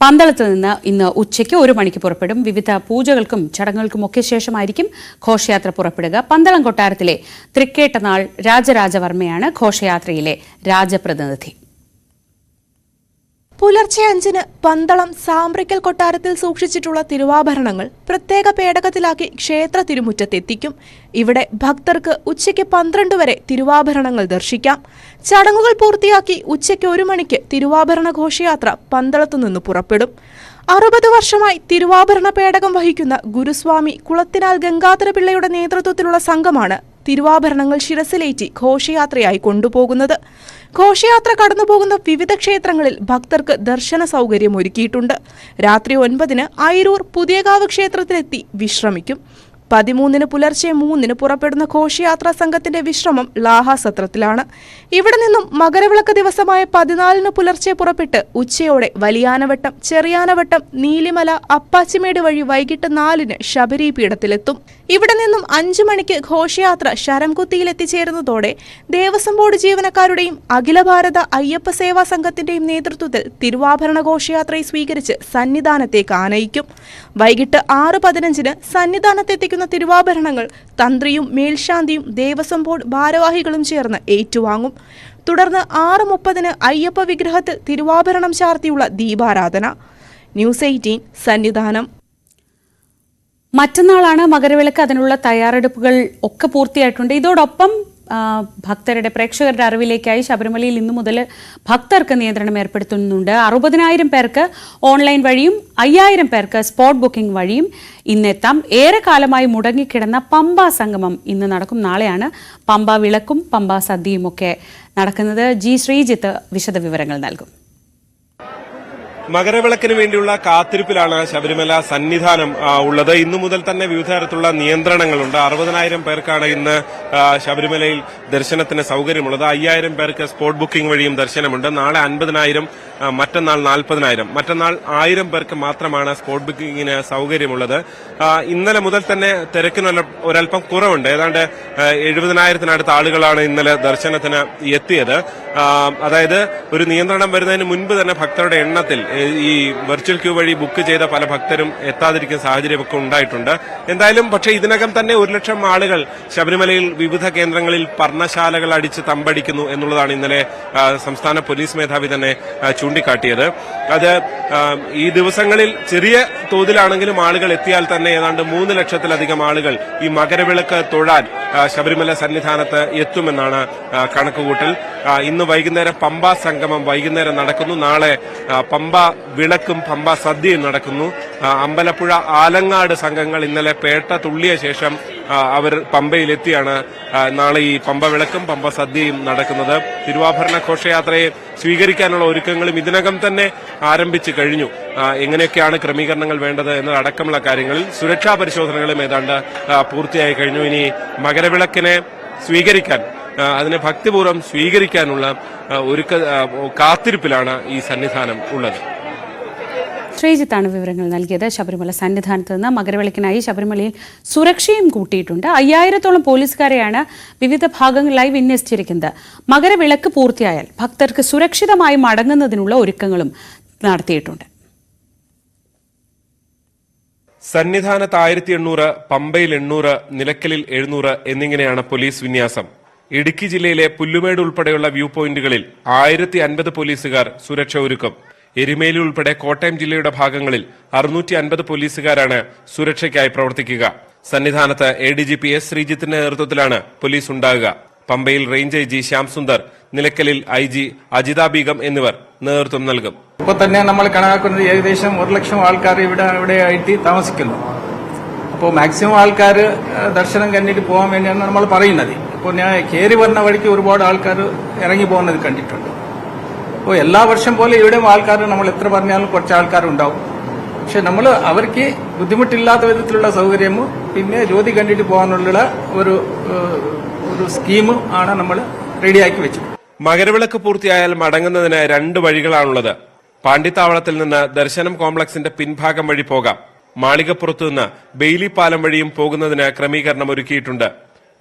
പന്തളത്ത് നിന്ന് ഇന്ന് ഉച്ചയ്ക്ക് 1 മണിക്ക് പുറപ്പെടും. വിവിധ പൂജകൾക്കും ചടങ്ങുകൾക്കുമൊക്കെ ശേഷമായിരിക്കും ഘോഷയാത്ര പുറപ്പെടുക. പന്തളം കൊട്ടാരത്തിലെ തൃക്കേട്ടനാൾ രാജരാജവർമ്മയാണ് ഘോഷയാത്രയിലെ രാജപ്രതിനിധി. പുലർച്ചെ 5-ന് പന്തളം സാമ്പ്രിക്കൽ കൊട്ടാരത്തിൽ സൂക്ഷിച്ചിട്ടുള്ള തിരുവാഭരണങ്ങൾ പ്രത്യേക പേടകത്തിലാക്കി ക്ഷേത്ര തിരുമുറ്റത്തെത്തിക്കും. ഇവിടെ ഭക്തർക്ക് ഉച്ചയ്ക്ക് 12 വരെ തിരുവാഭരണങ്ങൾ ദർശിക്കാം. ചടങ്ങുകൾ പൂർത്തിയാക്കി ഉച്ചയ്ക്ക് 1 മണിക്ക് തിരുവാഭരണ ഘോഷയാത്ര പന്തളത്തുനിന്ന് പുറപ്പെടും. 60 വർഷമായി തിരുവാഭരണ പേടകം വഹിക്കുന്ന ഗുരുസ്വാമി കുളത്തിനാൽ ഗംഗാധര പിള്ളയുടെ നേതൃത്വത്തിലുള്ള സംഘമാണ് തിരുവാഭരണങ്ങൾ ശിരസിലേറ്റി ഘോഷയാത്രയായി കൊണ്ടുപോകുന്നത്. ഘോഷയാത്ര കടന്നുപോകുന്ന വിവിധ ക്ഷേത്രങ്ങളിൽ ഭക്തർക്ക് ദർശന സൗകര്യം ഒരുക്കിയിട്ടുണ്ട്. രാത്രി 9-ന് അയിരൂർ പുതിയകാവ് ക്ഷേത്രത്തിലെത്തി വിശ്രമിക്കും. 13-ന് പുലർച്ചെ 3-ന് പുറപ്പെടുന്ന ഘോഷയാത്രാ സംഘത്തിന്റെ വിശ്രമം ലാഹാസത്രത്തിലാണ്. ഇവിടെ നിന്നും മകരവിളക്ക് ദിവസമായ 14-ന് പുലർച്ചെ പുറപ്പെട്ട് ഉച്ചയോടെ വലിയാനവട്ടം, ചെറിയാനവട്ടം, നീലിമല, അപ്പാച്ചിമേട് വഴി വൈകിട്ട് 4-ന് ശബരി പീഠത്തിലെത്തും. ഇവിടെ നിന്നും 5 മണിക്ക് ഘോഷയാത്ര ശരംകുത്തിയിൽ എത്തിച്ചേരുന്നതോടെ ദേവസ്വം ബോർഡ് ജീവനക്കാരുടെയും അഖില ഭാരത അയ്യപ്പ സേവാ സംഘത്തിന്റെയും നേതൃത്വത്തിൽ തിരുവാഭരണ ഘോഷയാത്രയെ സ്വീകരിച്ച് സന്നിധാനത്തേക്ക് ആനയിക്കും. വൈകിട്ട് 6:15-ന് സന്നിധാനത്തെത്തിക്കുന്ന തിരുവാഭരണങ്ങൾ തന്ത്രിയും മേൽശാന്തിയും ദേവസ്വം ബോർഡ് ഭാരവാഹികളും ചേർന്ന് ഏറ്റുവാങ്ങും. തുടർന്ന് 6:30-ന് അയ്യപ്പ വിഗ്രഹത്തിൽ തിരുവാഭരണം ചാർത്തിയുള്ള ദീപാരാധന. ന്യൂസ് 18 സന്നിധാനം. മറ്റന്നാളാണ് മകരവിളക്ക്. അതിനുള്ള തയ്യാറെടുപ്പുകൾ ഒക്കെ പൂർത്തിയായിട്ടുണ്ട്. ഇതോടൊപ്പം ഭക്തരുടെ പ്രേക്ഷകരുടെ അറിവിലേക്കായി ശബരിമലയിൽ ഇന്നു മുതൽ ഭക്തർക്ക് നിയന്ത്രണം ഏർപ്പെടുത്തുന്നുണ്ട്. 60,000 പേർക്ക് ഓൺലൈൻ വഴിയും 5,000 പേർക്ക് സ്പോട്ട് ബുക്കിംഗ് വഴിയും ഇന്നെത്താം. ഏറെക്കാലമായി മുടങ്ങിക്കിടന്ന പമ്പ സംഗമം ഇന്ന് നടക്കും. നാളെയാണ് പമ്പ വിളക്കും പമ്പ സദ്യയും ഒക്കെ നടക്കുന്നത്. ജി ശ്രീജിത്ത് വിശദവിവരങ്ങൾ നൽകും. മകരവിളക്കിന് വേണ്ടിയുള്ള കാത്തിരിപ്പിലാണ് ശബരിമല സന്നിധാനം ഉള്ളത്. ഇന്നു മുതൽ തന്നെ വിവിധ തരത്തിലുള്ള നിയന്ത്രണങ്ങളുണ്ട്. 60,000 പേർക്കാണ് ഇന്ന് ശബരിമലയിൽ ദർശനത്തിന് സൗകര്യമുള്ളത്. 5,000 പേർക്ക് സ്പോട്ട് ബുക്കിംഗ് വഴിയും ദർശനമുണ്ട്. നാളെ 50,000, മറ്റന്നാൾ 40,000. മറ്റന്നാൾ 1,000 പേർക്ക് മാത്രമാണ് സ്പോട്ട് ബുക്കിംഗിന് സൗകര്യമുള്ളത്. ഇന്നലെ മുതൽ തന്നെ തിരക്കിന് ഒരൽപ്പം കുറവുണ്ട്. ഏതാണ്ട് 70,000-നടുത്ത ആളുകളാണ് ഇന്നലെ ദർശനത്തിന് എത്തിയത്. അതായത് ഒരു നിയന്ത്രണം വരുന്നതിന് മുൻപ് തന്നെ ഭക്തരുടെ എണ്ണത്തിൽ ഈ വെർച്വൽ ക്യൂ വഴി ബുക്ക് ചെയ്ത പല ഭക്തരും എത്താതിരിക്കുന്ന സാഹചര്യമൊക്കെ ഉണ്ടായിട്ടുണ്ട്. എന്തായാലും പക്ഷേ ഇതിനകം തന്നെ 1,00,000 ആളുകൾ ശബരിമലയിൽ വിവിധ കേന്ദ്രങ്ങളിൽ പർണശാലകൾ അടിച്ച് തമ്പടിക്കുന്നു എന്നുള്ളതാണ് ഇന്നലെ സംസ്ഥാന പോലീസ് മേധാവി തന്നെ ചൂണ്ടിക്കാട്ടിയത്. അത് ഈ ദിവസങ്ങളിൽ ചെറിയ തോതിലാണെങ്കിലും ആളുകൾ എത്തിയാൽ തന്നെ ഏതാണ്ട് 3,00,000-ലധികം ആളുകൾ ഈ മകരവിളക്ക് തൊഴാൻ ശബരിമല സന്നിധാനത്ത് എത്തുമെന്നാണ് കണക്കുകൂട്ടൽ. ഇന്ന് വൈകുന്നേരം പമ്പ സംഗമം വൈകുന്നേരം നടക്കുന്നു. നാളെ പമ്പ വിളക്കും പമ്പ സദ്യയും നടക്കുന്നു. അമ്പലപ്പുഴ ആലങ്ങാട് സംഘങ്ങൾ ഇന്നലെ പേട്ട തുള്ളിയ ശേഷം അവർ പമ്പയിലെത്തിയാണ് നാളെ ഈ പമ്പ വിളക്കും പമ്പ സദ്യയും നടക്കുന്നത്. തിരുവാഭരണ ഘോഷയാത്രയെ സ്വീകരിക്കാനുള്ള ഒരുക്കങ്ങളും ഇതിനകം തന്നെ ആരംഭിച്ചു കഴിഞ്ഞു. എങ്ങനെയൊക്കെയാണ് ക്രമീകരണങ്ങൾ വേണ്ടത് എന്നതടക്കമുള്ള കാര്യങ്ങളിൽ സുരക്ഷാ പരിശോധനകളും ഏതാണ്ട് പൂർത്തിയായി കഴിഞ്ഞു. ഇനി മകരവിളക്കിനെ സ്വീകരിക്കാൻ, അതിനെ ഭക്തിപൂർവ്വം സ്വീകരിക്കാനുള്ള ഒരു കാത്തിരിപ്പിലാണ് ഈ സന്നിധാനം ഉള്ളത്. ശ്രീജിത്താണ് വിവരങ്ങൾ നൽകിയത്. ശബരിമല സന്നിധാനത്ത് നിന്ന് മകരവിളക്കിനായി ശബരിമലയിൽ സുരക്ഷയും കൂട്ടിയിട്ടുണ്ട്. 5,000-ഓളം പോലീസുകാരെയാണ് വിവിധ ഭാഗങ്ങളിലായി വിന്യസിച്ചിരിക്കുന്നത്. മകരവിളക്ക് പൂർത്തിയായാൽ ഭക്തർക്ക് സുരക്ഷിതമായി മടങ്ങുന്നതിനുള്ള ഒരുക്കങ്ങളും നടത്തിയിട്ടുണ്ട്. സന്നിധാനത്ത് 1,800, പമ്പയിൽ 800, നിലയ്ക്കലിൽ 700 എന്നിങ്ങനെയാണ് പോലീസ് വിന്യാസം. ഇടുക്കി ജില്ലയിലെ പുല്ലുമേട് ഉൾപ്പെടെയുള്ള വ്യൂ പോയിന്റുകളിൽ 1,050 പോലീസുകാർ സുരക്ഷ ഒരുക്കും. എരുമേലി ഉൾപ്പെടെ കോട്ടയം ജില്ലയുടെ ഭാഗങ്ങളിൽ 650 പോലീസുകാരാണ് സുരക്ഷയ്ക്കായി പ്രവർത്തിക്കുക. സന്നിധാനത്ത് ADGP S ശ്രീജിത്തിന്റെ നേതൃത്വത്തിലാണ് പോലീസ് ഉണ്ടാകുക. പമ്പയിൽ റേഞ്ച് IG ശ്യാം സുന്ദർ, നിലയ്ക്കലിൽ IG അജിത ബീഗം എന്നിവർ നേതൃത്വം നൽകും. ഇപ്പോൾ തന്നെ നമ്മൾ കണക്കാക്കുന്നത് ഏകദേശം 1,00,000 ആൾക്കാർ ഇവിടെയായിട്ട് താമസിക്കുന്നു. അപ്പോൾ മാക്സിമം ആൾക്കാർ ദർശനം കഴിഞ്ഞിട്ട് പോകാൻ വേണ്ടിയാണ് നമ്മൾ പറയുന്നത്. ഇപ്പോൾ ഞാൻ കയറി വരുന്ന വഴിക്ക് ഒരുപാട് ആൾക്കാർ ഇറങ്ങി പോകുന്നത് കണ്ടിട്ടുണ്ട്. അപ്പോൾ എല്ലാ വർഷം പോലെ ഇവിടെയും ആൾക്കാർ നമ്മൾ എത്ര പറഞ്ഞാലും കുറച്ച് ആൾക്കാരുണ്ടാവും. പക്ഷെ നമ്മൾ അവർക്ക് ബുദ്ധിമുട്ടില്ലാത്ത വിധത്തിലുള്ള സൗകര്യവും പിന്നെ ജ്യോതി കണ്ടിട്ട് പോകാനുള്ള ഒരു സ്കീമും ആണ് നമ്മൾ റെഡിയാക്കി വെച്ചത്. മകരവിളക്ക് പൂർത്തിയായാൽ മടങ്ങുന്നതിന് 2 വഴികളാണുള്ളത്. പാണ്ടിത്താവളത്തിൽ നിന്ന് ദർശനം കോംപ്ലക്സിന്റെ പിൻഭാഗം വഴി പോകാം. മാളികപ്പുറത്തു നിന്ന് ബെയിലി പാലം വഴിയും പോകുന്നതിന് ക്രമീകരണം ഒരുക്കിയിട്ടുണ്ട്.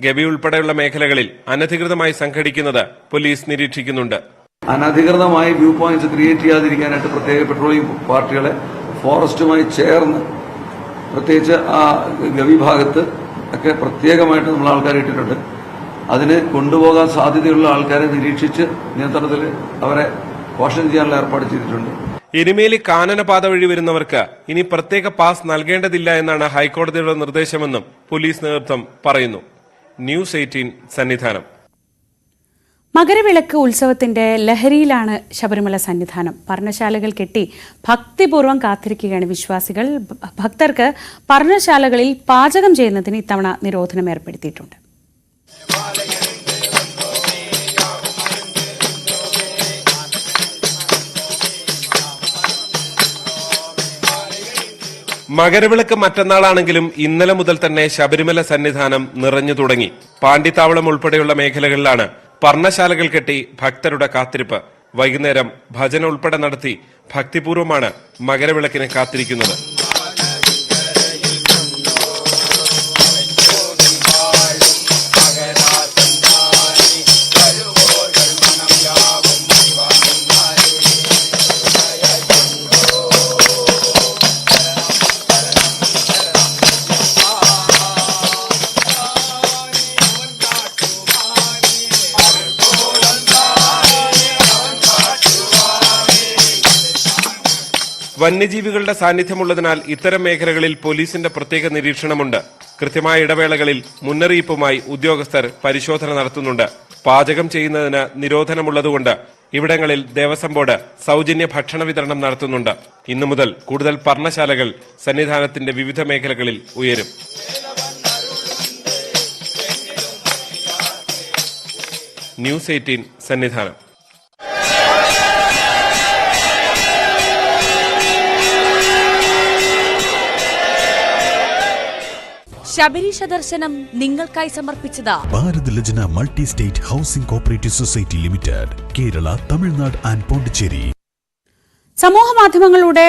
ഗവി ഉൾപ്പെടെയുള്ള മേഖലകളിൽ അനധികൃതമായി സംഘടിക്കുന്നത് പോലീസ് നിരീക്ഷിക്കുന്നുണ്ട്. അനധികൃതമായി വ്യൂ പോയിന്റ്സ് ക്രിയേറ്റ് ചെയ്യാതിരിക്കാനായിട്ട് പ്രത്യേക പെട്രോളിംഗ് പാർട്ടികളെ ഫോറസ്റ്റുമായി ചേർന്ന്, പ്രത്യേകിച്ച് ആ ഗവി ഭാഗത്ത് ഒക്കെ പ്രത്യേകമായിട്ട് നമ്മൾ ആൾക്കാരെ ഇട്ടിട്ടുണ്ട്. അതിന് കൊണ്ടുപോകാൻ സാധ്യതയുള്ള ആൾക്കാരെ നിരീക്ഷിച്ച് നിയന്ത്രണത്തിൽ അവരെ കോഷൻ ചെയ്യാനുള്ള ഏർപ്പാട് ചെയ്തിട്ടുണ്ട്. എരുമേലി കാനനപാത വഴി വരുന്നവർക്ക് ഇനി പ്രത്യേക പാസ് നൽകേണ്ടതില്ല എന്നാണ് ഹൈക്കോടതിയുടെ നിർദ്ദേശമെന്നും പോലീസ് നേതൃത്വം പറയുന്നു. ന്യൂസ് 18 സന്നിധാനം. മകരവിളക്ക് ഉത്സവത്തിന്റെ ലഹരിയിലാണ് ശബരിമല സന്നിധാനം. പർണശാലകൾ കെട്ടി ഭക്തിപൂർവ്വം കാത്തിരിക്കുകയാണ് വിശ്വാസികൾ. ഭക്തർക്ക് പർണശാലകളിൽ പാചകം ചെയ്യുന്നതിന് ഇത്തവണ നിരോധനം ഏർപ്പെടുത്തിയിട്ടുണ്ട്. മകരവിളക്ക് മറ്റന്നാളാണെങ്കിലും ഇന്നലെ മുതൽ തന്നെ ശബരിമല സന്നിധാനം നിറഞ്ഞു തുടങ്ങി. പാണ്ടിത്താവളം ഉൾപ്പെടെയുള്ള മേഖലകളിലാണ് പർണശാലകൾ കെട്ടി ഭക്തരുടെ കാത്തിരിപ്പ്. വൈകുന്നേരം ഭജന ഉൾപ്പെടെ നടത്തി ഭക്തിപൂർവ്വമാണ് മകരവിളക്കിനെ കാത്തിരിക്കുന്നത്. വന്യജീവികളുടെ സാന്നിധ്യമുള്ളതിനാൽ ഇത്തരം മേഖലകളിൽ പോലീസിന്റെ പ്രത്യേക നിരീക്ഷണമുണ്ട്. കൃത്യമായ ഇടവേളകളിൽ മുന്നറിയിപ്പുമായി ഉദ്യോഗസ്ഥർ പരിശോധന നടത്തുന്നുണ്ട്. പാചകം ചെയ്യുന്നതിന് നിരോധനമുള്ളതുകൊണ്ട് ഇവിടങ്ങളിൽ ദേവസ്വം ബോർഡ് സൗജന്യ ഭക്ഷണ വിതരണം നടത്തുന്നുണ്ട്. ഇന്നു മുതൽ കൂടുതൽ പർണശാലകൾ സന്നിധാനത്തിന്റെ വിവിധ മേഖലകളിൽ ഉയരും. ന്യൂസ് 18 സന്നിധാനം. ശബരീശ ദർശനം നിങ്ങൾക്കായി സമർപ്പിച്ചത് Bharat Lajna multi state housing cooperative society limited, Kerala, Tamil Nadu and Pondicherry. സമൂഹ മാധ്യമങ്ങളിലൂടെ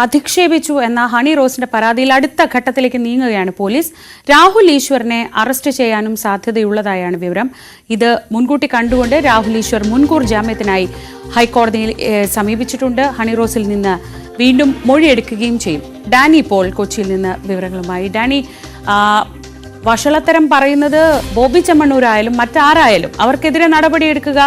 അധിക്ഷേപിച്ചു എന്ന ഹണി റോസിന്റെ പരാതിയിൽ അടുത്ത ഘട്ടത്തിലേക്ക് നീങ്ങുകയാണ് പോലീസ്. രാഹുൽ ഈശ്വറിനെ അറസ്റ്റ് ചെയ്യാനും സാധ്യതയുള്ളതായാണ് വിവരം. ഇത് മുൻകൂട്ടി കണ്ടുകൊണ്ട് രാഹുൽ ഈശ്വർ മുൻകൂർ ജാമ്യത്തിനായി ഹൈക്കോടതിയിൽ സമീപിച്ചിട്ടുണ്ട്. ഹണി റോസിൽ നിന്ന് വീണ്ടും മൊഴിയെടുക്കുകയും ചെയ്യും. ഡാനി പോൾ കൊച്ചിയിൽ നിന്ന് വിവരങ്ങളുമായി. ഡാനി, വഷളത്തരം പറയുന്നത് ബോബി ചെമ്മണ്ണൂരായാലും മറ്റാരായാലും അവർക്കെതിരെ നടപടിയെടുക്കുക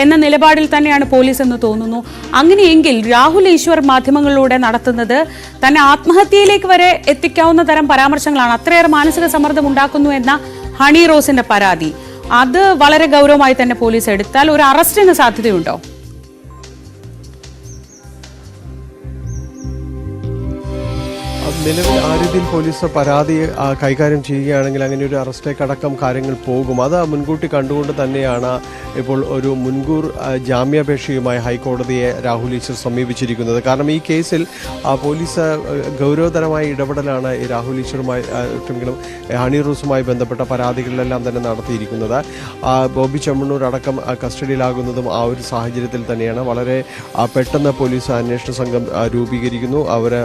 എന്ന നിലപാടിൽ തന്നെയാണ് പോലീസ് എന്ന് തോന്നുന്നു. അങ്ങനെയെങ്കിൽ രാഹുൽ ഈശ്വർ മാധ്യമങ്ങളിലൂടെ നടത്തുന്നത് തന്നെ ആത്മഹത്യയിലേക്ക് വരെ എത്തിക്കാവുന്ന തരം പരാമർശങ്ങളാണ്. അത്രയേറെ മാനസിക സമ്മർദ്ദം ഉണ്ടാക്കുന്നു എന്ന ഹണി റോസിന്റെ പരാതി, അത് വളരെ ഗൗരവമായി തന്നെ പോലീസ് എടുത്താൽ ഒരു അറസ്റ്റിന് സാധ്യതയുണ്ടോ? നിലവിൽ ആ രീതിയിൽ പോലീസ് പരാതി കൈകാര്യം ചെയ്യുകയാണെങ്കിൽ അങ്ങനെ ഒരു അറസ്റ്റേക്ക് അടക്കം കാര്യങ്ങൾ പോകും. അത് മുൻകൂട്ടി കണ്ടുകൊണ്ട് തന്നെയാണ് ഇപ്പോൾ ഒരു മുൻകൂർ ജാമ്യാപേക്ഷയുമായി ഹൈക്കോടതിയെ രാഹുൽ ഈശ്വർ സമീപിച്ചിരിക്കുന്നത്. കാരണം ഈ കേസിൽ പോലീസ് ഗൗരവതരമായ ഇടപെടലാണ് ഈ രാഹുൽ ഈശ്വറുമായി ഹണി റോസുമായി ബന്ധപ്പെട്ട പരാതികളിലെല്ലാം തന്നെ നടത്തിയിരിക്കുന്നത്. ബോബി ചെമ്മണ്ണൂർ അടക്കം കസ്റ്റഡിയിലാകുന്നതും ആ ഒരു സാഹചര്യത്തിൽ തന്നെയാണ്. വളരെ പെട്ടെന്ന് പോലീസ് അന്വേഷണ സംഘം രൂപീകരിക്കുന്നു. അവരെ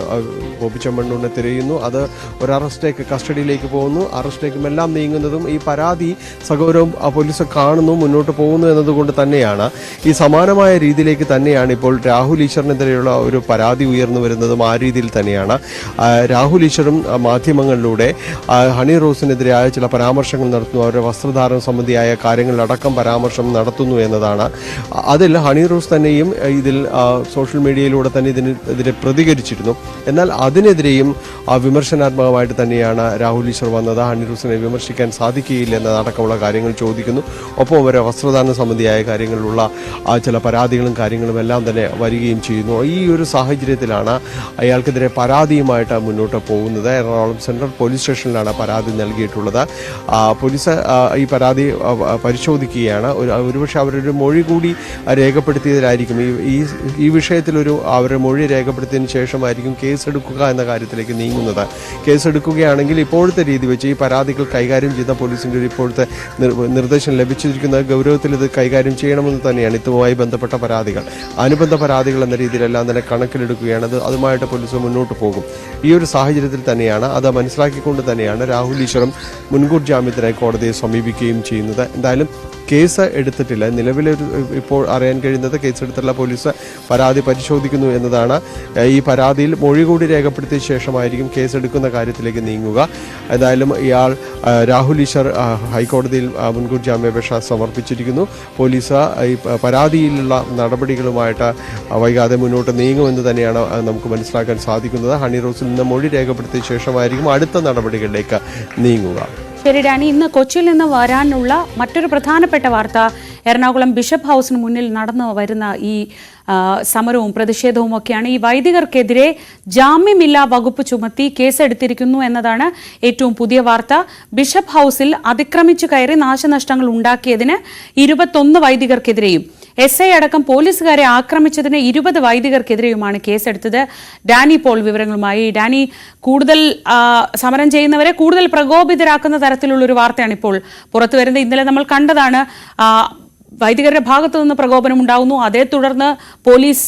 ബോബി ചെമ്മണ്ണൂരിനെ തിരയുന്നു. അത് ഒരു അറസ്റ്റേക്ക് കസ്റ്റഡിയിലേക്ക് പോകുന്നു. അറസ്റ്റിലേക്കും എല്ലാം നീങ്ങുന്നതും ഈ പരാതി സഗൗരവം പോലീസ് കാണുന്നു, മുന്നോട്ട് പോകുന്നു എന്നതുകൊണ്ട് തന്നെയാണ്. ഈ സമാനമായ രീതിയിലേക്ക് തന്നെയാണ് ഇപ്പോൾ രാഹുൽ ഈശ്വറിനെതിരെയുള്ള ഒരു പരാതി ഉയർന്നു വരുന്നതും ആ രീതിയിൽ തന്നെയാണ്. രാഹുൽ ഈശ്വറും മാധ്യമങ്ങളിലൂടെ ഹണി റോസിനെതിരായ ചില പരാമർശങ്ങൾ നടത്തുന്നു. അവരുടെ വസ്ത്രധാരണ സംബന്ധിയായ കാര്യങ്ങളിലടക്കം പരാമർശം നടത്തുന്നു എന്നതാണ്. അതിൽ ഹണി റോസ് തന്നെയും ഇതിൽ സോഷ്യൽ മീഡിയയിലൂടെ തന്നെ ഇതിനെ പ്രതികരിച്ചിരുന്നു. എന്നാൽ അതിനെതിരെയും വിമർശനാത്മകമായിട്ട് തന്നെയാണ് രാഹുൽ ഈശ്വർ വന്നത്. ഹണി റോസിനെ വിമർശിക്കാൻ സാധിക്കുകയില്ല എന്നതടക്കമുള്ള കാര്യങ്ങൾ ചോദിക്കുന്നു. ഒപ്പം അവരെ വസ്ത്രധാരണ സംബന്ധിയായ കാര്യങ്ങളിലുള്ള ചില പരാതികളും കാര്യങ്ങളും എല്ലാം തന്നെ വരികയും ചെയ്യുന്നു. ഈ ഒരു സാഹചര്യത്തിലാണ് അയാൾക്കെതിരെ പരാതിയുമായിട്ട് മുന്നോട്ട് പോകുന്നത്. എറണാകുളം സെൻട്രൽ പോലീസ് സ്റ്റേഷനിലാണ് പരാതി നൽകിയിട്ടുള്ളത്. പോലീസ് ഈ പരാതി പരിശോധിക്കുകയാണ്. ഒരുപക്ഷെ അവരൊരു മൊഴി കൂടി രേഖപ്പെടുത്തിയതിലായിരിക്കും ഈ വിഷയത്തിലൊരു അവരുടെ മൊഴി രേഖപ്പെടുത്തിയതിന് ശേഷമായിരിക്കും കേസെടുക്കുക എന്ന കാര്യത്തിലേക്ക് നീങ്ങുന്നത്. കേസെടുക്കുകയാണെങ്കിൽ ഇപ്പോഴത്തെ രീതി വെച്ച് ഈ പരാതികൾ കൈകാര്യം ചെയ്യുന്ന പോലീസിന്റെ ഒരു ഇപ്പോഴത്തെ നിർദ്ദേശം ലഭിച്ചിരിക്കുന്ന ഗൗരവത്തിൽ ഇത് കൈകാര്യം ചെയ്യണമെന്ന് തന്നെയാണ്. ഇതുമായി ബന്ധപ്പെട്ട പരാതികൾ, അനുബന്ധ പരാതികൾ എന്ന രീതിയിലെല്ലാം തന്നെ കണക്കിലെടുക്കുകയാണ്. അതുമായിട്ട് പോലീസ് മുന്നോട്ട് പോകും. ഈ ഒരു സാഹചര്യത്തിൽ തന്നെയാണ്, അത് മനസ്സിലാക്കിക്കൊണ്ട് തന്നെയാണ് രാഹുൽ ഈശ്വറും മുൻകൂർ ജാമ്യത്തിനായി കോടതിയെ സമീപിക്കുകയും ചെയ്യുന്നത്. എന്തായാലും കേസ് എടുത്തിട്ടില്ല. നിലവിലൊരു ഇപ്പോൾ അറിയാൻ കഴിയുന്നത് കേസെടുത്തുള്ള പോലീസ് പരാതി പരിശോധിക്കുന്നു എന്നതാണ്. ഈ പരാതിയിൽ മൊഴി കൂടി രേഖപ്പെടുത്തിയ ശേഷം ശേഷമായിരിക്കും കേസെടുക്കുന്ന കാര്യത്തിലേക്ക് നീങ്ങുക. എന്തായാലും ഇയാൾ രാഹുൽ ഈശ്വർ ഹൈക്കോടതിയിൽ മുൻകൂർ ജാമ്യാപേക്ഷ സമർപ്പിച്ചിരിക്കുന്നു. പോലീസ് ഈ പരാതിയിലുള്ള നടപടികളുമായിട്ട് വൈകാതെ മുന്നോട്ട് നീങ്ങുമെന്ന് തന്നെയാണ് നമുക്ക് മനസ്സിലാക്കാൻ സാധിക്കുന്നത്. ഹണി റോസിൽ നിന്ന് മൊഴി രേഖപ്പെടുത്തിയ ശേഷമായിരിക്കും അടുത്ത നടപടികളിലേക്ക് നീങ്ങുക. ശരി ഡാനി, ഇന്ന് കൊച്ചിയിൽ നിന്ന് വരാനുള്ള മറ്റൊരു പ്രധാനപ്പെട്ട വാർത്ത എറണാകുളം ബിഷപ്പ് ഹൗസിന് മുന്നിൽ നടന്നു വരുന്ന ഈ സമരവും പ്രതിഷേധവും ഒക്കെയാണ്. ഈ വൈദികർക്കെതിരെ ജാമ്യമില്ലാ വകുപ്പ് ചുമത്തി കേസെടുത്തിരിക്കുന്നു എന്നതാണ് ഏറ്റവും പുതിയ വാർത്ത. ബിഷപ്പ് ഹൗസിൽ അതിക്രമിച്ചു കയറി നാശനഷ്ടങ്ങൾ ഉണ്ടാക്കിയതിന് 21 വൈദികർക്കെതിരെയും SI അടക്കം പോലീസുകാരെ ആക്രമിച്ചതിന് 20 വൈദികർക്കെതിരെയുമാണ് കേസെടുത്തത്. ഡാനി പോൾ വിവരങ്ങളുമായി. ഡാനി, കൂടുതൽ സമരം ചെയ്യുന്നവരെ കൂടുതൽ പ്രകോപിതരാക്കുന്ന തരത്തിലുള്ള ഒരു വാർത്തയാണ് ഇപ്പോൾ പുറത്തു വരുന്നത്. ഇന്നലെ നമ്മൾ കണ്ടതാണ്, വൈദികരുടെ ഭാഗത്തു നിന്ന് പ്രകോപനം ഉണ്ടാകുന്നു. അതേ തുടർന്ന് പോലീസ്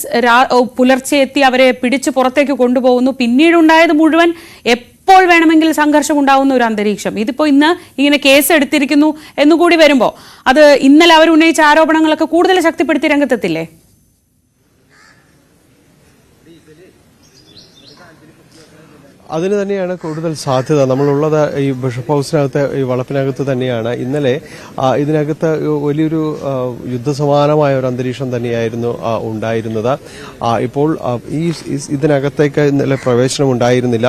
പുലർച്ചെ എത്തി അവരെ പിടിച്ചു പുറത്തേക്ക് കൊണ്ടുപോകുന്നു. പിന്നീടുണ്ടായത് മുഴുവൻ എപ്പോൾ വേണമെങ്കിൽ സംഘർഷം ഉണ്ടാകുന്ന ഒരു അന്തരീക്ഷം. ഇതിപ്പോ ഇന്ന് ഇങ്ങനെ കേസ് എടുത്തിരിക്കുന്നു എന്നുകൂടി വരുമ്പോൾ അത് ഇന്നലെ അവർ ഉന്നയിച്ച ആരോപണങ്ങളൊക്കെ കൂടുതൽ ശക്തിപ്പെടുത്തി രംഗത്തെത്തില്ലേ? അതിന് തന്നെയാണ് കൂടുതൽ സാധ്യത. നമ്മളുള്ളത് ഈ ബിഷപ്പ് ഹൗസിനകത്ത്, ഈ വളപ്പിനകത്ത് തന്നെയാണ്. ഇന്നലെ ഇതിനകത്ത് വലിയൊരു യുദ്ധസമാനമായ ഒരു അന്തരീക്ഷം തന്നെയായിരുന്നു ഉണ്ടായിരുന്നത്. ഇപ്പോൾ ഇതിനകത്തേക്ക് ഇന്നലെ പ്രവേശനം ഉണ്ടായിരുന്നില്ല.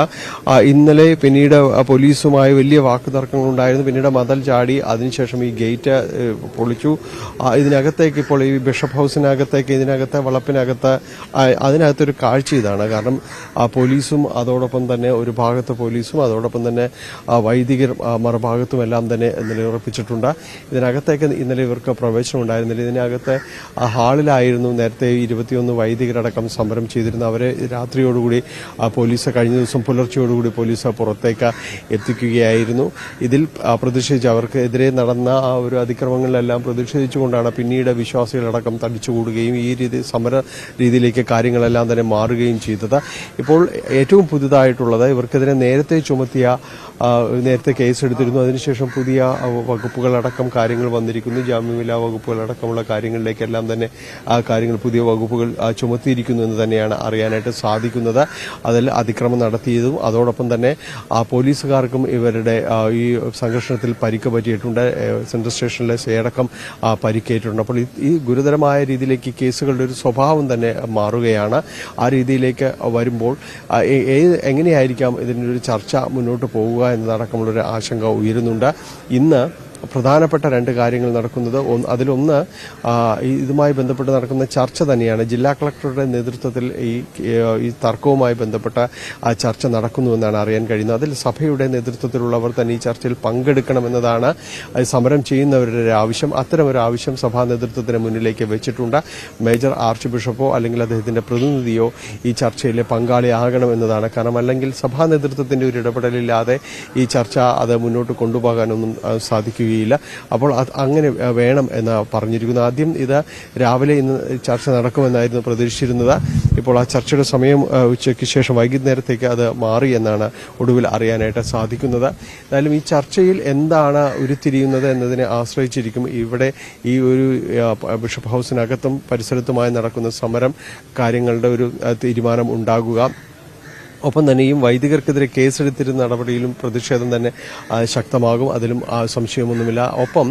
ഇന്നലെ പിന്നീട് പോലീസുമായി വലിയ വാക്കുതർക്കങ്ങൾ ഉണ്ടായിരുന്നു. പിന്നീട് മതിൽ ചാടി, അതിനുശേഷം ഈ ഗേറ്റ് പൊളിച്ചു. ഇതിനകത്തേക്ക് ഇപ്പോൾ ഈ ബിഷപ്പ് ഹൗസിനകത്തേക്ക്, ഇതിനകത്ത് വളപ്പിനകത്ത്, അതിനകത്തൊരു കാഴ്ച ഇതാണ്. കാരണം പോലീസും അതോടൊപ്പം തന്നെ ഒരു ഭാഗത്ത് പോലീസും അതോടൊപ്പം തന്നെ വൈദികർ മറുഭാഗത്തും എല്ലാം തന്നെ നിലയുറപ്പിച്ചിട്ടുണ്ട്. ഇതിനകത്തേക്ക് ഇന്നലെ ഇവർക്ക് പ്രവേശനം ഉണ്ടായിരുന്നില്ല. ഇതിനകത്ത് ഹാളിലായിരുന്നു നേരത്തെ 21 വൈദികരടക്കം സമരം ചെയ്തിരുന്നു. അവരെ രാത്രിയോടുകൂടി പോലീസ് കഴിഞ്ഞ ദിവസം പുലർച്ചയോടുകൂടി പോലീസ് പുറത്തേക്ക് എത്തിക്കുകയായിരുന്നു. ഇതിൽ പ്രതിഷേധിച്ച് അവർക്കെതിരെ നടന്ന ആ ഒരു അതിക്രമങ്ങളിലെല്ലാം പ്രതിഷേധിച്ചുകൊണ്ടാണ് പിന്നീട് വിശ്വാസികളടക്കം തടിച്ചുകൂടുകയും ഈ സമര രീതിയിലേക്ക് കാര്യങ്ങളെല്ലാം തന്നെ മാറുകയും ചെയ്തത്. ഇപ്പോൾ ഏറ്റവും പുതുതായിട്ടുള്ളത് ഇവർക്കെതിരെ നേരത്തെ ചുമത്തിയ, നേരത്തെ കേസെടുത്തിരുന്നു. അതിനുശേഷം പുതിയ വകുപ്പുകളടക്കം കാര്യങ്ങൾ വന്നിരിക്കുന്നു. ജാമ്യമില്ലാ വകുപ്പുകളടക്കമുള്ള കാര്യങ്ങളിലേക്കെല്ലാം തന്നെ ആ കാര്യങ്ങൾ, പുതിയ വകുപ്പുകൾ ചുമത്തിയിരിക്കുന്നു എന്ന് തന്നെയാണ് അറിയാനായിട്ട് സാധിക്കുന്നത്. അതിൽ അതിക്രമം നടത്തിയതും അതോടൊപ്പം തന്നെ പോലീസുകാർക്കും ഇവരുടെ ഈ സംഘർഷത്തിൽ പരിക്ക് പറ്റിയിട്ടുണ്ട്. സെൻട്രൽ സ്റ്റേഷനിലെ അടക്കം പരിക്കേറ്റിട്ടുണ്ട്. അപ്പോൾ ഈ ഗുരുതരമായ രീതിയിലേക്ക് കേസുകളുടെ ഒരു സ്വഭാവം തന്നെ മാറുകയാണ്. ആ രീതിയിലേക്ക് വരുമ്പോൾ എങ്ങനെയായിരിക്കും ഇതിൻ്റെ ഒരു ചർച്ച മുന്നോട്ട് പോവുക എന്നതടക്കമുള്ളൊരു ആശങ്ക ഉയരുന്നുണ്ട്. ഇന്ന് പ്രധാനപ്പെട്ട 2 കാര്യങ്ങൾ നടക്കുന്നത്, അതിലൊന്ന് ഇതുമായി ബന്ധപ്പെട്ട് നടക്കുന്ന ചർച്ച തന്നെയാണ്. ജില്ലാ കളക്ടറുടെ നേതൃത്വത്തിൽ ഈ തർക്കവുമായി ബന്ധപ്പെട്ട ചർച്ച നടക്കുന്നുവെന്നാണ് അറിയാൻ കഴിയുന്നത്. അതിൽ സഭയുടെ നേതൃത്വത്തിലുള്ളവർ തന്നെ ഈ ചർച്ചയിൽ പങ്കെടുക്കണമെന്നതാണ് സമരം ചെയ്യുന്നവരുടെ ഒരു ആവശ്യം. അത്തരമൊരു ആവശ്യം സഭാ നേതൃത്വത്തിന് മുന്നിലേക്ക് വെച്ചിട്ടുണ്ട്. മേജർ ആർച്ച് ബിഷപ്പോ അല്ലെങ്കിൽ അദ്ദേഹത്തിന്റെ പ്രതിനിധിയോ ഈ ചർച്ചയിലെ പങ്കാളിയാകണമെന്നതാണ്. കാരണം അല്ലെങ്കിൽ സഭാ നേതൃത്വത്തിന്റെ ഒരു ഇടപെടലില്ലാതെ ഈ ചർച്ച അത് മുന്നോട്ട് കൊണ്ടുപോകാനൊന്നും സാധിക്കുകയില്ല. അപ്പോൾ അങ്ങനെ വേണം എന്ന് പറഞ്ഞിരിക്കുന്നു. ആദ്യം ഇത് രാവിലെ ഇന്ന് ചർച്ച നടക്കുമെന്നായിരുന്നു പ്രതീക്ഷിച്ചിരുന്നത്. ഇപ്പോൾ ആ ചർച്ചയുടെ സമയം ഉച്ചയ്ക്ക് ശേഷം വൈകുന്നേരത്തേക്ക് അത് മാറി എന്നാണ് ഒടുവിൽ അറിയാനായിട്ട് സാധിക്കുന്നത്. എന്തായാലും ഈ ചർച്ചയിൽ എന്താണ് ഉരുത്തിരിയുന്നത് എന്നതിനെ ആശ്രയിച്ചിരിക്കും ഇവിടെ ഈ ഒരു ബിഷപ്പ് ഹൗസിനകത്തും പരിസരത്തുമായി നടക്കുന്ന സമരം കാര്യങ്ങളുടെ ഒരു തീരുമാനം ഉണ്ടാകുക. ഒപ്പം തന്നെ ഈ വൈദികർക്കെതിരെ കേസെടുത്തിരുന്ന നടപടിയിലും പ്രതിഷേധം തന്നെ ശക്തമാകും. അതിലും സംശയമൊന്നുമില്ല. ഒപ്പം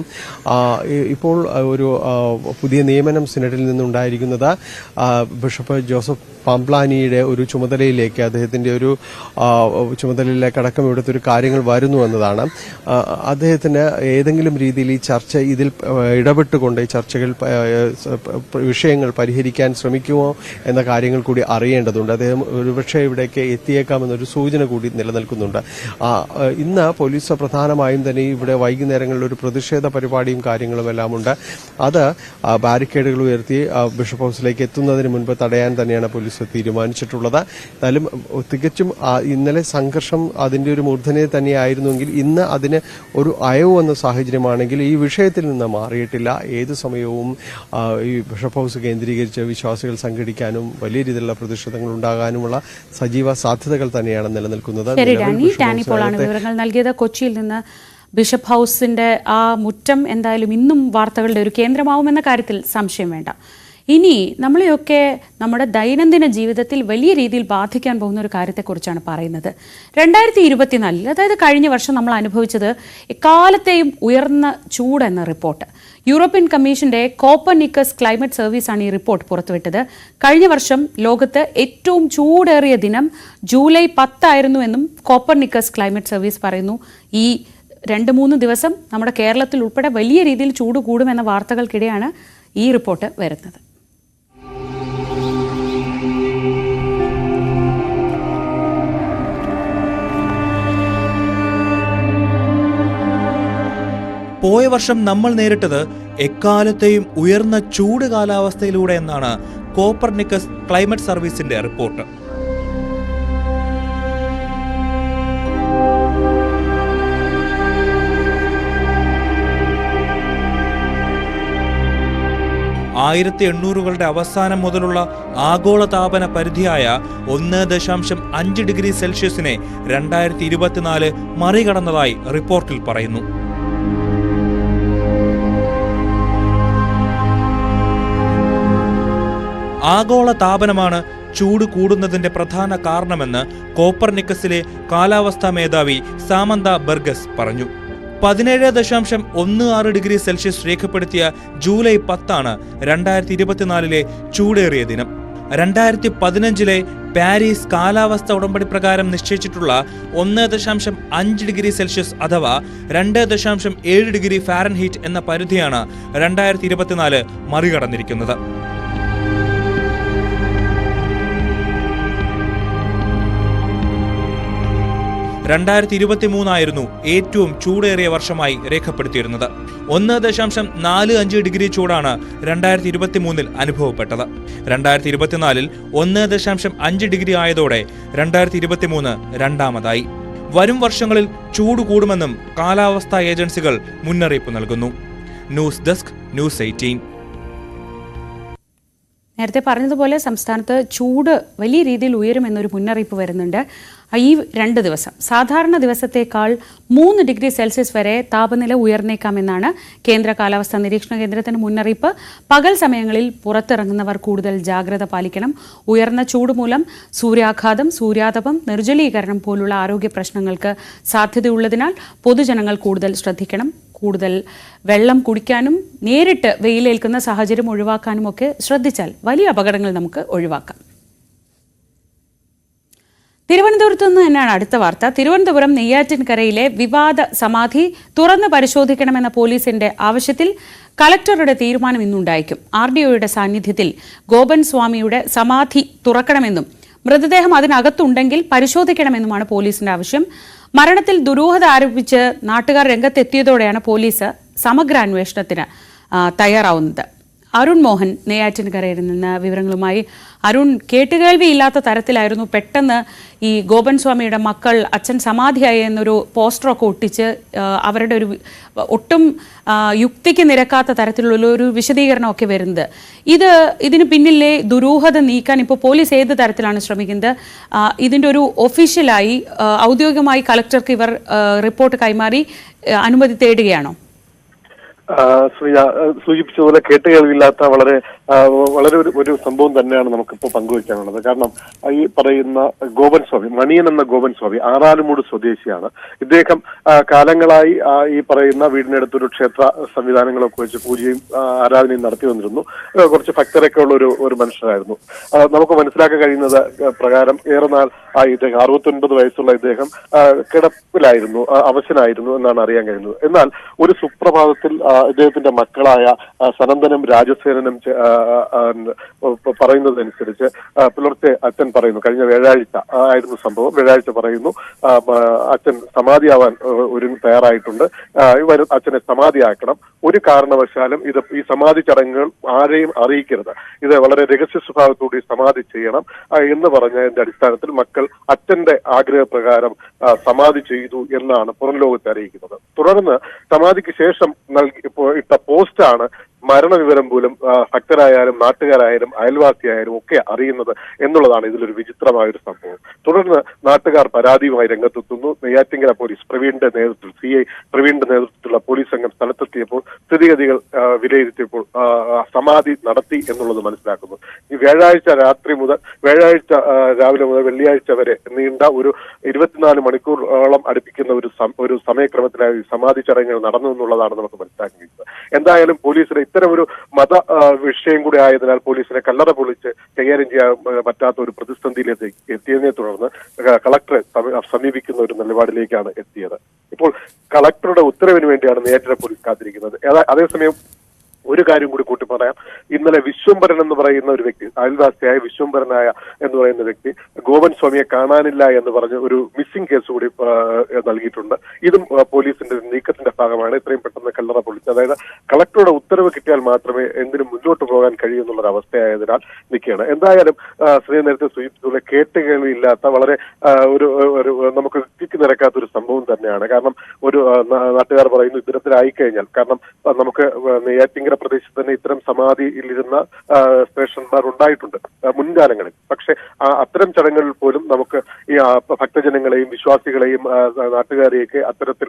ഇപ്പോൾ ഒരു പുതിയ നിയമനം സിനഡിൽ നിന്നുണ്ടായിരിക്കുന്നത് ബിഷപ്പ് ജോസഫ് പാംപ്ലാനിയുടെ ഒരു ചുമതലയിലേക്ക്, അദ്ദേഹത്തിന്റെ ഒരു ചുമതലയിലേക്ക് അടക്കം ഇവിടുത്തെ ഒരു കാര്യങ്ങൾ വരുന്നു എന്നതാണ്. അദ്ദേഹത്തിന് ഏതെങ്കിലും രീതിയിൽ ഈ ചർച്ച ഇതിൽ ഇടപെട്ടുകൊണ്ട് ഈ ചർച്ചകൾ വിഷയങ്ങൾ പരിഹരിക്കാൻ ശ്രമിക്കുമോ എന്ന കാര്യങ്ങൾ കൂടി അറിയേണ്ടതുണ്ട്. അദ്ദേഹം ഒരുപക്ഷെ ഇവിടേക്ക് എത്തിയേക്കാമെന്നൊരു സൂചന കൂടി നിലനിൽക്കുന്നുണ്ട്. ഇന്ന് പോലീസ് പ്രധാനമായും തന്നെ ഇവിടെ വൈകുന്നേരങ്ങളിൽ ഒരു പ്രതിഷേധ പരിപാടിയും കാര്യങ്ങളും എല്ലാം ഉണ്ട്. അത് ബാരിക്കേഡുകൾ ഉയർത്തി ബിഷപ്പ് ഹൗസിലേക്ക് എത്തുന്നതിന് മുൻപ് തടയാൻ തന്നെയാണ് പോലീസ് തീരുമാനിച്ചിട്ടുള്ളത്. എന്നാലും തികച്ചും ഇന്നലെ സംഘർഷം അതിന്റെ ഒരു മൂർധനയെ തന്നെയായിരുന്നുവെങ്കിൽ ഇന്ന് അതിന് ഒരു അയവ് വന്ന സാഹചര്യമാണെങ്കിൽ ഈ വിഷയത്തിൽ നിന്ന് മാറിയിട്ടില്ല. ഏത് സമയവും ഈ ബിഷപ്പ് ഹൗസ് കേന്ദ്രീകരിച്ച് വിശ്വാസികൾ സംഘടിക്കാനും വലിയ രീതിയിലുള്ള പ്രതിഷേധങ്ങൾ ഉണ്ടാകാനുമുള്ള സജീവ സാധ്യതകൾ തന്നെയാണ് നിലനിൽക്കുന്നത്. ഡാനി പോളാണ് വിവരങ്ങൾ നൽകിയത് കൊച്ചിയിൽ നിന്ന്. ബിഷപ്പ് ഹൗസിന്റെ ആ മുറ്റം എന്തായാലും ഇന്നും വാർത്തകളുടെ ഒരു കേന്ദ്രമാവുമെന്ന കാര്യത്തിൽ സംശയം വേണ്ട. ഇനി നമ്മളെയൊക്കെ നമ്മുടെ ദൈനംദിന ജീവിതത്തിൽ വലിയ രീതിയിൽ ബാധിക്കാൻ പോകുന്ന ഒരു കാര്യത്തെക്കുറിച്ചാണ് പറയുന്നത്. 2024 അതായത് കഴിഞ്ഞ വർഷം നമ്മൾ അനുഭവിച്ചത് എക്കാലത്തെയും ഉയർന്ന ചൂട് എന്ന റിപ്പോർട്ട്. യൂറോപ്യൻ കമ്മീഷന്റെ കോപ്പർനിക്കസ് ക്ലൈമറ്റ് സർവീസാണ് ഈ റിപ്പോർട്ട് പുറത്തുവിട്ടത്. കഴിഞ്ഞ വർഷം ലോകത്ത് ഏറ്റവും ചൂടേറിയ ദിനം ജൂലൈ 10 ആയിരുന്നു എന്നും കോപ്പർനിക്കസ് ക്ലൈമറ്റ് സർവീസ് പറയുന്നു. ഈ 2-3 ദിവസം നമ്മുടെ കേരളത്തിൽ ഉൾപ്പെടെ വലിയ രീതിയിൽ ചൂട് കൂടുമെന്ന വാർത്തകൾക്കിടെയാണ് ഈ റിപ്പോർട്ട് വരുന്നത്. പോയ വർഷം നമ്മൾ നേരിട്ടത് എക്കാലത്തെയും ഉയർന്ന ചൂട് കാലാവസ്ഥയിലൂടെ എന്നാണ് കോപ്പർനിക്കസ് ക്ലൈമറ്റ് സർവീസിന്റെ റിപ്പോർട്ട്. കളുടെ അവസാനം മുതലുള്ള ആഗോളതാപന പരിധിയായ 1.5 ഡിഗ്രി സെൽഷ്യസിനെ 2024 മറികടന്നതായി റിപ്പോർട്ടിൽ പറയുന്നു. ആഗോള താപനമാണ് ചൂട് കൂടുന്നതിന്റെ പ്രധാന കാരണമെന്ന് കോപ്പർനിക്കസിലെ കാലാവസ്ഥാ മേധാവി സാമന്ത ബർഗസ് പറഞ്ഞു. 17.16 ഡിഗ്രി സെൽഷ്യസ് രേഖപ്പെടുത്തിയ ജൂലൈ 10 2024 ചൂടേറിയ ദിനം. 2015 പാരീസ് കാലാവസ്ഥ ഉടമ്പടി പ്രകാരം നിശ്ചയിച്ചിട്ടുള്ള 1.5 ഡിഗ്രി സെൽഷ്യസ് അഥവാ 2.7 ഡിഗ്രി ഫാരൻഹീറ്റ് എന്ന പരിധിയാണ് 2024 മറികടന്നിരിക്കുന്നത്. 2023 ഏറ്റവും ചൂടേറിയ വർഷമായി രേഖപ്പെടുത്തിയിരുന്നത്. 1.45 ഡിഗ്രി ചൂടാണ് 2023 അനുഭവപ്പെട്ടത്. 2024 1.5 ഡിഗ്രി ആയതോടെ 2023 രണ്ടാമതായി. വരും വർഷങ്ങളിൽ ചൂട് കൂടുമെന്നും കാലാവസ്ഥാ ഏജൻസികൾ മുന്നറിയിപ്പ് നൽകുന്നു. News desk, news 18. നേരത്തെ പറഞ്ഞതുപോലെ സംസ്ഥാനത്ത് ചൂട് വലിയ രീതിയിൽ ഉയരുമെന്നൊരു മുന്നറിയിപ്പ് വരുന്നുണ്ട്. ഈ 2 ദിവസം സാധാരണ ദിവസത്തേക്കാൾ 3 ഡിഗ്രി സെൽഷ്യസ് വരെ താപനില ഉയർന്നേക്കാമെന്നാണ് കേന്ദ്ര കാലാവസ്ഥാ നിരീക്ഷണ കേന്ദ്രത്തിന്റെ മുന്നറിയിപ്പ്. പകൽ സമയങ്ങളിൽ പുറത്തിറങ്ങുന്നവർ കൂടുതൽ ജാഗ്രത പാലിക്കണം. ഉയർന്ന ചൂട് മൂലം സൂര്യാഘാതം, സൂര്യാതപം, നിർജ്ജലീകരണം പോലുള്ള ആരോഗ്യ പ്രശ്നങ്ങൾക്ക് സാധ്യതയുള്ളതിനാൽ പൊതുജനങ്ങൾ കൂടുതൽ ശ്രദ്ധിക്കണം. കൂടുതൽ വെള്ളം കുടിക്കാനും നേരിട്ട് വെയിലേൽക്കുന്ന സാഹചര്യം ഒഴിവാക്കാനും ഒക്കെ ശ്രദ്ധിച്ചാൽ വലിയ അപകടങ്ങൾ നമുക്ക് ഒഴിവാക്കാം. തിരുവനന്തപുരത്ത് നിന്ന് തന്നെയാണ് അടുത്ത വാർത്ത. തിരുവനന്തപുരം നെയ്യാറ്റിൻകരയിലെ വിവാദ സമാധി തുറന്ന് പരിശോധിക്കണമെന്ന പോലീസിന്റെ ആവശ്യത്തിൽ കളക്ടറുടെ തീരുമാനം ഇന്നുണ്ടായേക്കും. RDOയുടെ സാന്നിധ്യത്തിൽ ഗോപൻ സ്വാമിയുടെ സമാധി തുറക്കണമെന്നും മൃതദേഹം അതിനകത്തുണ്ടെങ്കിൽ പരിശോധിക്കണമെന്നുമാണ് പോലീസിന്റെ ആവശ്യം. മരണത്തിൽ ദുരൂഹത ആരോപിച്ച് നാട്ടുകാർ രംഗത്തെത്തിയതോടെയാണ് പോലീസ് സമഗ്ര അന്വേഷണത്തിന് തയ്യാറാവുന്നത്. അരുൺ മോഹൻ നെയ്യാറ്റിൻകരയിൽ നിന്ന് വിവരങ്ങളുമായി. അരുൺ, കേട്ടുകേൾവിയില്ലാത്ത തരത്തിലായിരുന്നു പെട്ടെന്ന് ഈ ഗോപൻ സ്വാമിയുടെ മക്കൾ അച്ഛൻ സമാധിയായി എന്നൊരു പോസ്റ്ററൊക്കെ ഒട്ടിച്ച് അവരുടെ ഒരു ഒട്ടും യുക്തിക്ക് നിരക്കാത്ത തരത്തിലുള്ള ഒരു വിശദീകരണമൊക്കെ വരുന്നത്. ഇതിന് പിന്നിലെ ദുരൂഹത നീക്കാൻ ഇപ്പോൾ പോലീസ് ഏത് തരത്തിലാണ് ശ്രമിക്കുന്നത്? ഇതിൻ്റെ ഒരു ഒഫീഷ്യലായി ഔദ്യോഗികമായി കളക്ടർക്ക് ഇവർ റിപ്പോർട്ട് കൈമാറി അനുമതി തേടുകയാണോ? സൂചിപ്പിച്ചതുപോലെ കേട്ടുകേൾവില്ലാത്ത വളരെ ഒരു സംഭവം തന്നെയാണ് നമുക്കിപ്പോൾ പങ്കുവയ്ക്കാനുള്ളത്. കാരണം ഈ പറയുന്ന ഗോപൻ സ്വാമി, മണിയൻ എന്ന ഗോപൻ സ്വാമി ആറാലുമൂട് സ്വദേശിയാണ്. ഇദ്ദേഹം കാലങ്ങളായി ഈ പറയുന്ന വീടിനടുത്തൊരു ക്ഷേത്ര സംവിധാനങ്ങളൊക്കെ വെച്ച് പൂജയും ആരാധനയും നടത്തി വന്നിരുന്നു. കുറച്ച് ഭക്തരൊക്കെ ഉള്ള ഒരു മനുഷ്യരായിരുന്നു. നമുക്ക് മനസ്സിലാക്കാൻ കഴിയുന്നത് പ്രകാരം ഏറെ നാൾ ഇദ്ദേഹം 69 വയസ്സുള്ള ഇദ്ദേഹം കിടപ്പിലായിരുന്നു, അവശനായിരുന്നു എന്നാണ് അറിയാൻ കഴിയുന്നത്. എന്നാൽ ഒരു സുപ്രഭാതത്തിൽ ഇദ്ദേഹത്തിന്റെ മക്കളായ സനന്ദനും രാജസേനനും പറയുന്നതനുസരിച്ച് പുലർച്ചെ അച്ഛൻ പറയുന്നു, കഴിഞ്ഞ വ്യാഴാഴ്ച ആയിരുന്നു സംഭവം, വ്യാഴാഴ്ച പറയുന്നു അച്ഛൻ സമാധിയാവാൻ തയ്യാറായിട്ടുണ്ട്, അച്ഛനെ സമാധിയാക്കണം, ഒരു കാരണവശാലും ഈ സമാധി ചടങ്ങുകൾ ആരെയും അറിയിക്കരുത്, ഇത് വളരെ രഹസ്യ സ്വഭാവത്തോടെ സമാധി ചെയ്യണം എന്ന് പറഞ്ഞതിന്റെ അടിസ്ഥാനത്തിൽ മക്കൾ അച്ഛന്റെ ആഗ്രഹപ്രകാരം സമാധി ചെയ്തു എന്നാണ് പുറം ലോകത്തെ അറിയിക്കുന്നത്. തുടർന്ന് സമാധിക്ക് ശേഷം ഇട്ട പോസ്റ്റാണ് മരണവിവരം പോലും ഭക്തരായാലും നാട്ടുകാരായാലും അയൽവാസിയായാലും ഒക്കെ അറിയുന്നത് എന്നുള്ളതാണ് ഇതിലൊരു വിചിത്രമായ ഒരു സംഭവം. തുടർന്ന് നാട്ടുകാർ പരാതിയുമായി രംഗത്തെത്തുന്നു. നെയ്യാറ്റിങ്കര പോലീസ് പ്രവീണിന്റെ നേതൃത്വത്തിൽ CI പ്രവീണിന്റെ നേതൃത്വത്തിലുള്ള പോലീസ് സംഘം സ്ഥലത്തെത്തിയപ്പോൾ സ്ഥിതിഗതികൾ വിലയിരുത്തിയപ്പോൾ സമാധി നടത്തി എന്നുള്ളത് മനസ്സിലാക്കുന്നു. ഈ വ്യാഴാഴ്ച രാത്രി മുതൽ വ്യാഴാഴ്ച രാവിലെ മുതൽ വെള്ളിയാഴ്ച വരെ നീണ്ട ഒരു 24 മണിക്കൂറോളം അടുപ്പിക്കുന്ന ഒരു സമയക്രമത്തിലായി സമാധി ചടങ്ങുകൾ നടന്നു എന്നുള്ളതാണ് നമുക്ക് മനസ്സിലാക്കുന്നത്. എന്തായാലും പോലീസിന് ഇത്തരം ഒരു മത വിഷയം കൂടി ആയതിനാൽ പോലീസിനെ കല്ലറ പൊളിച്ച് കൈകാര്യം ചെയ്യാൻ പറ്റാത്ത ഒരു പ്രതിസന്ധിയിലേക്ക് എത്തിയതിനെ തുടർന്ന് കളക്ടറെ സമീപിക്കുന്ന ഒരു നിലപാടിലേക്കാണ് എത്തിയത്. ഇപ്പോൾ കളക്ടറുടെ ഉത്തരവിന് വേണ്ടിയാണ് നെയ്യാറ്റിൻകര പോലീസ് കാത്തിരിക്കുന്നത്. അതേസമയം ഒരു കാര്യം കൂടി കൂട്ടി പറയാം. ഇന്നലെ വിശ്വംഭരൻ എന്ന് പറയുന്ന ഒരു വ്യക്തി, അയൽവാസിയായ വിശ്വംഭരനായ എന്ന് പറയുന്ന വ്യക്തി ഗോപൻ സ്വാമിയെ കാണാനില്ല എന്ന് പറഞ്ഞ് ഒരു മിസ്സിംഗ് കേസ് കൂടി നൽകിയിട്ടുണ്ട്. ഇതും പോലീസിന്റെ നീക്കത്തിന്റെ ഭാഗമാണ് ഇത്രയും പെട്ടെന്ന് കല്ലറ പൊളിച്ചത്. അതായത് കളക്ടറുടെ ഉത്തരവ് കിട്ടിയാൽ മാത്രമേ എന്തിനും മുന്നോട്ട് പോകാൻ കഴിയുന്നുള്ള അവസ്ഥയായതിനാൽ നിൽക്കുകയാണ്. എന്തായാലും ശ്രീ നേരത്തെ സൂചിപ്പിച്ചുള്ള കേട്ടുകേൾവിയില്ലാത്ത വളരെ ഒരു നമുക്ക് നിരക്കാത്ത ഒരു സംഭവം തന്നെയാണ്. കാരണം ഒരു നാട്ടുകാർ പറയുന്നു ഇത്തരത്തിലായി കഴിഞ്ഞാൽ, കാരണം നമുക്ക് നെയ്യാറ്റിങ്കര പ്രദേശത്ത് തന്നെ ഇത്തരം സമാധിയിലിരുന്ന സ്റ്റേഷന്മാർ ഉണ്ടായിട്ടുണ്ട് മുൻകാലങ്ങളിൽ. പക്ഷെ അത്തരം ചടങ്ങുകളിൽ പോലും നമുക്ക് ഈ ഭക്തജനങ്ങളെയും വിശ്വാസികളെയും നാട്ടുകാരെയൊക്കെ അത്തരത്തിൽ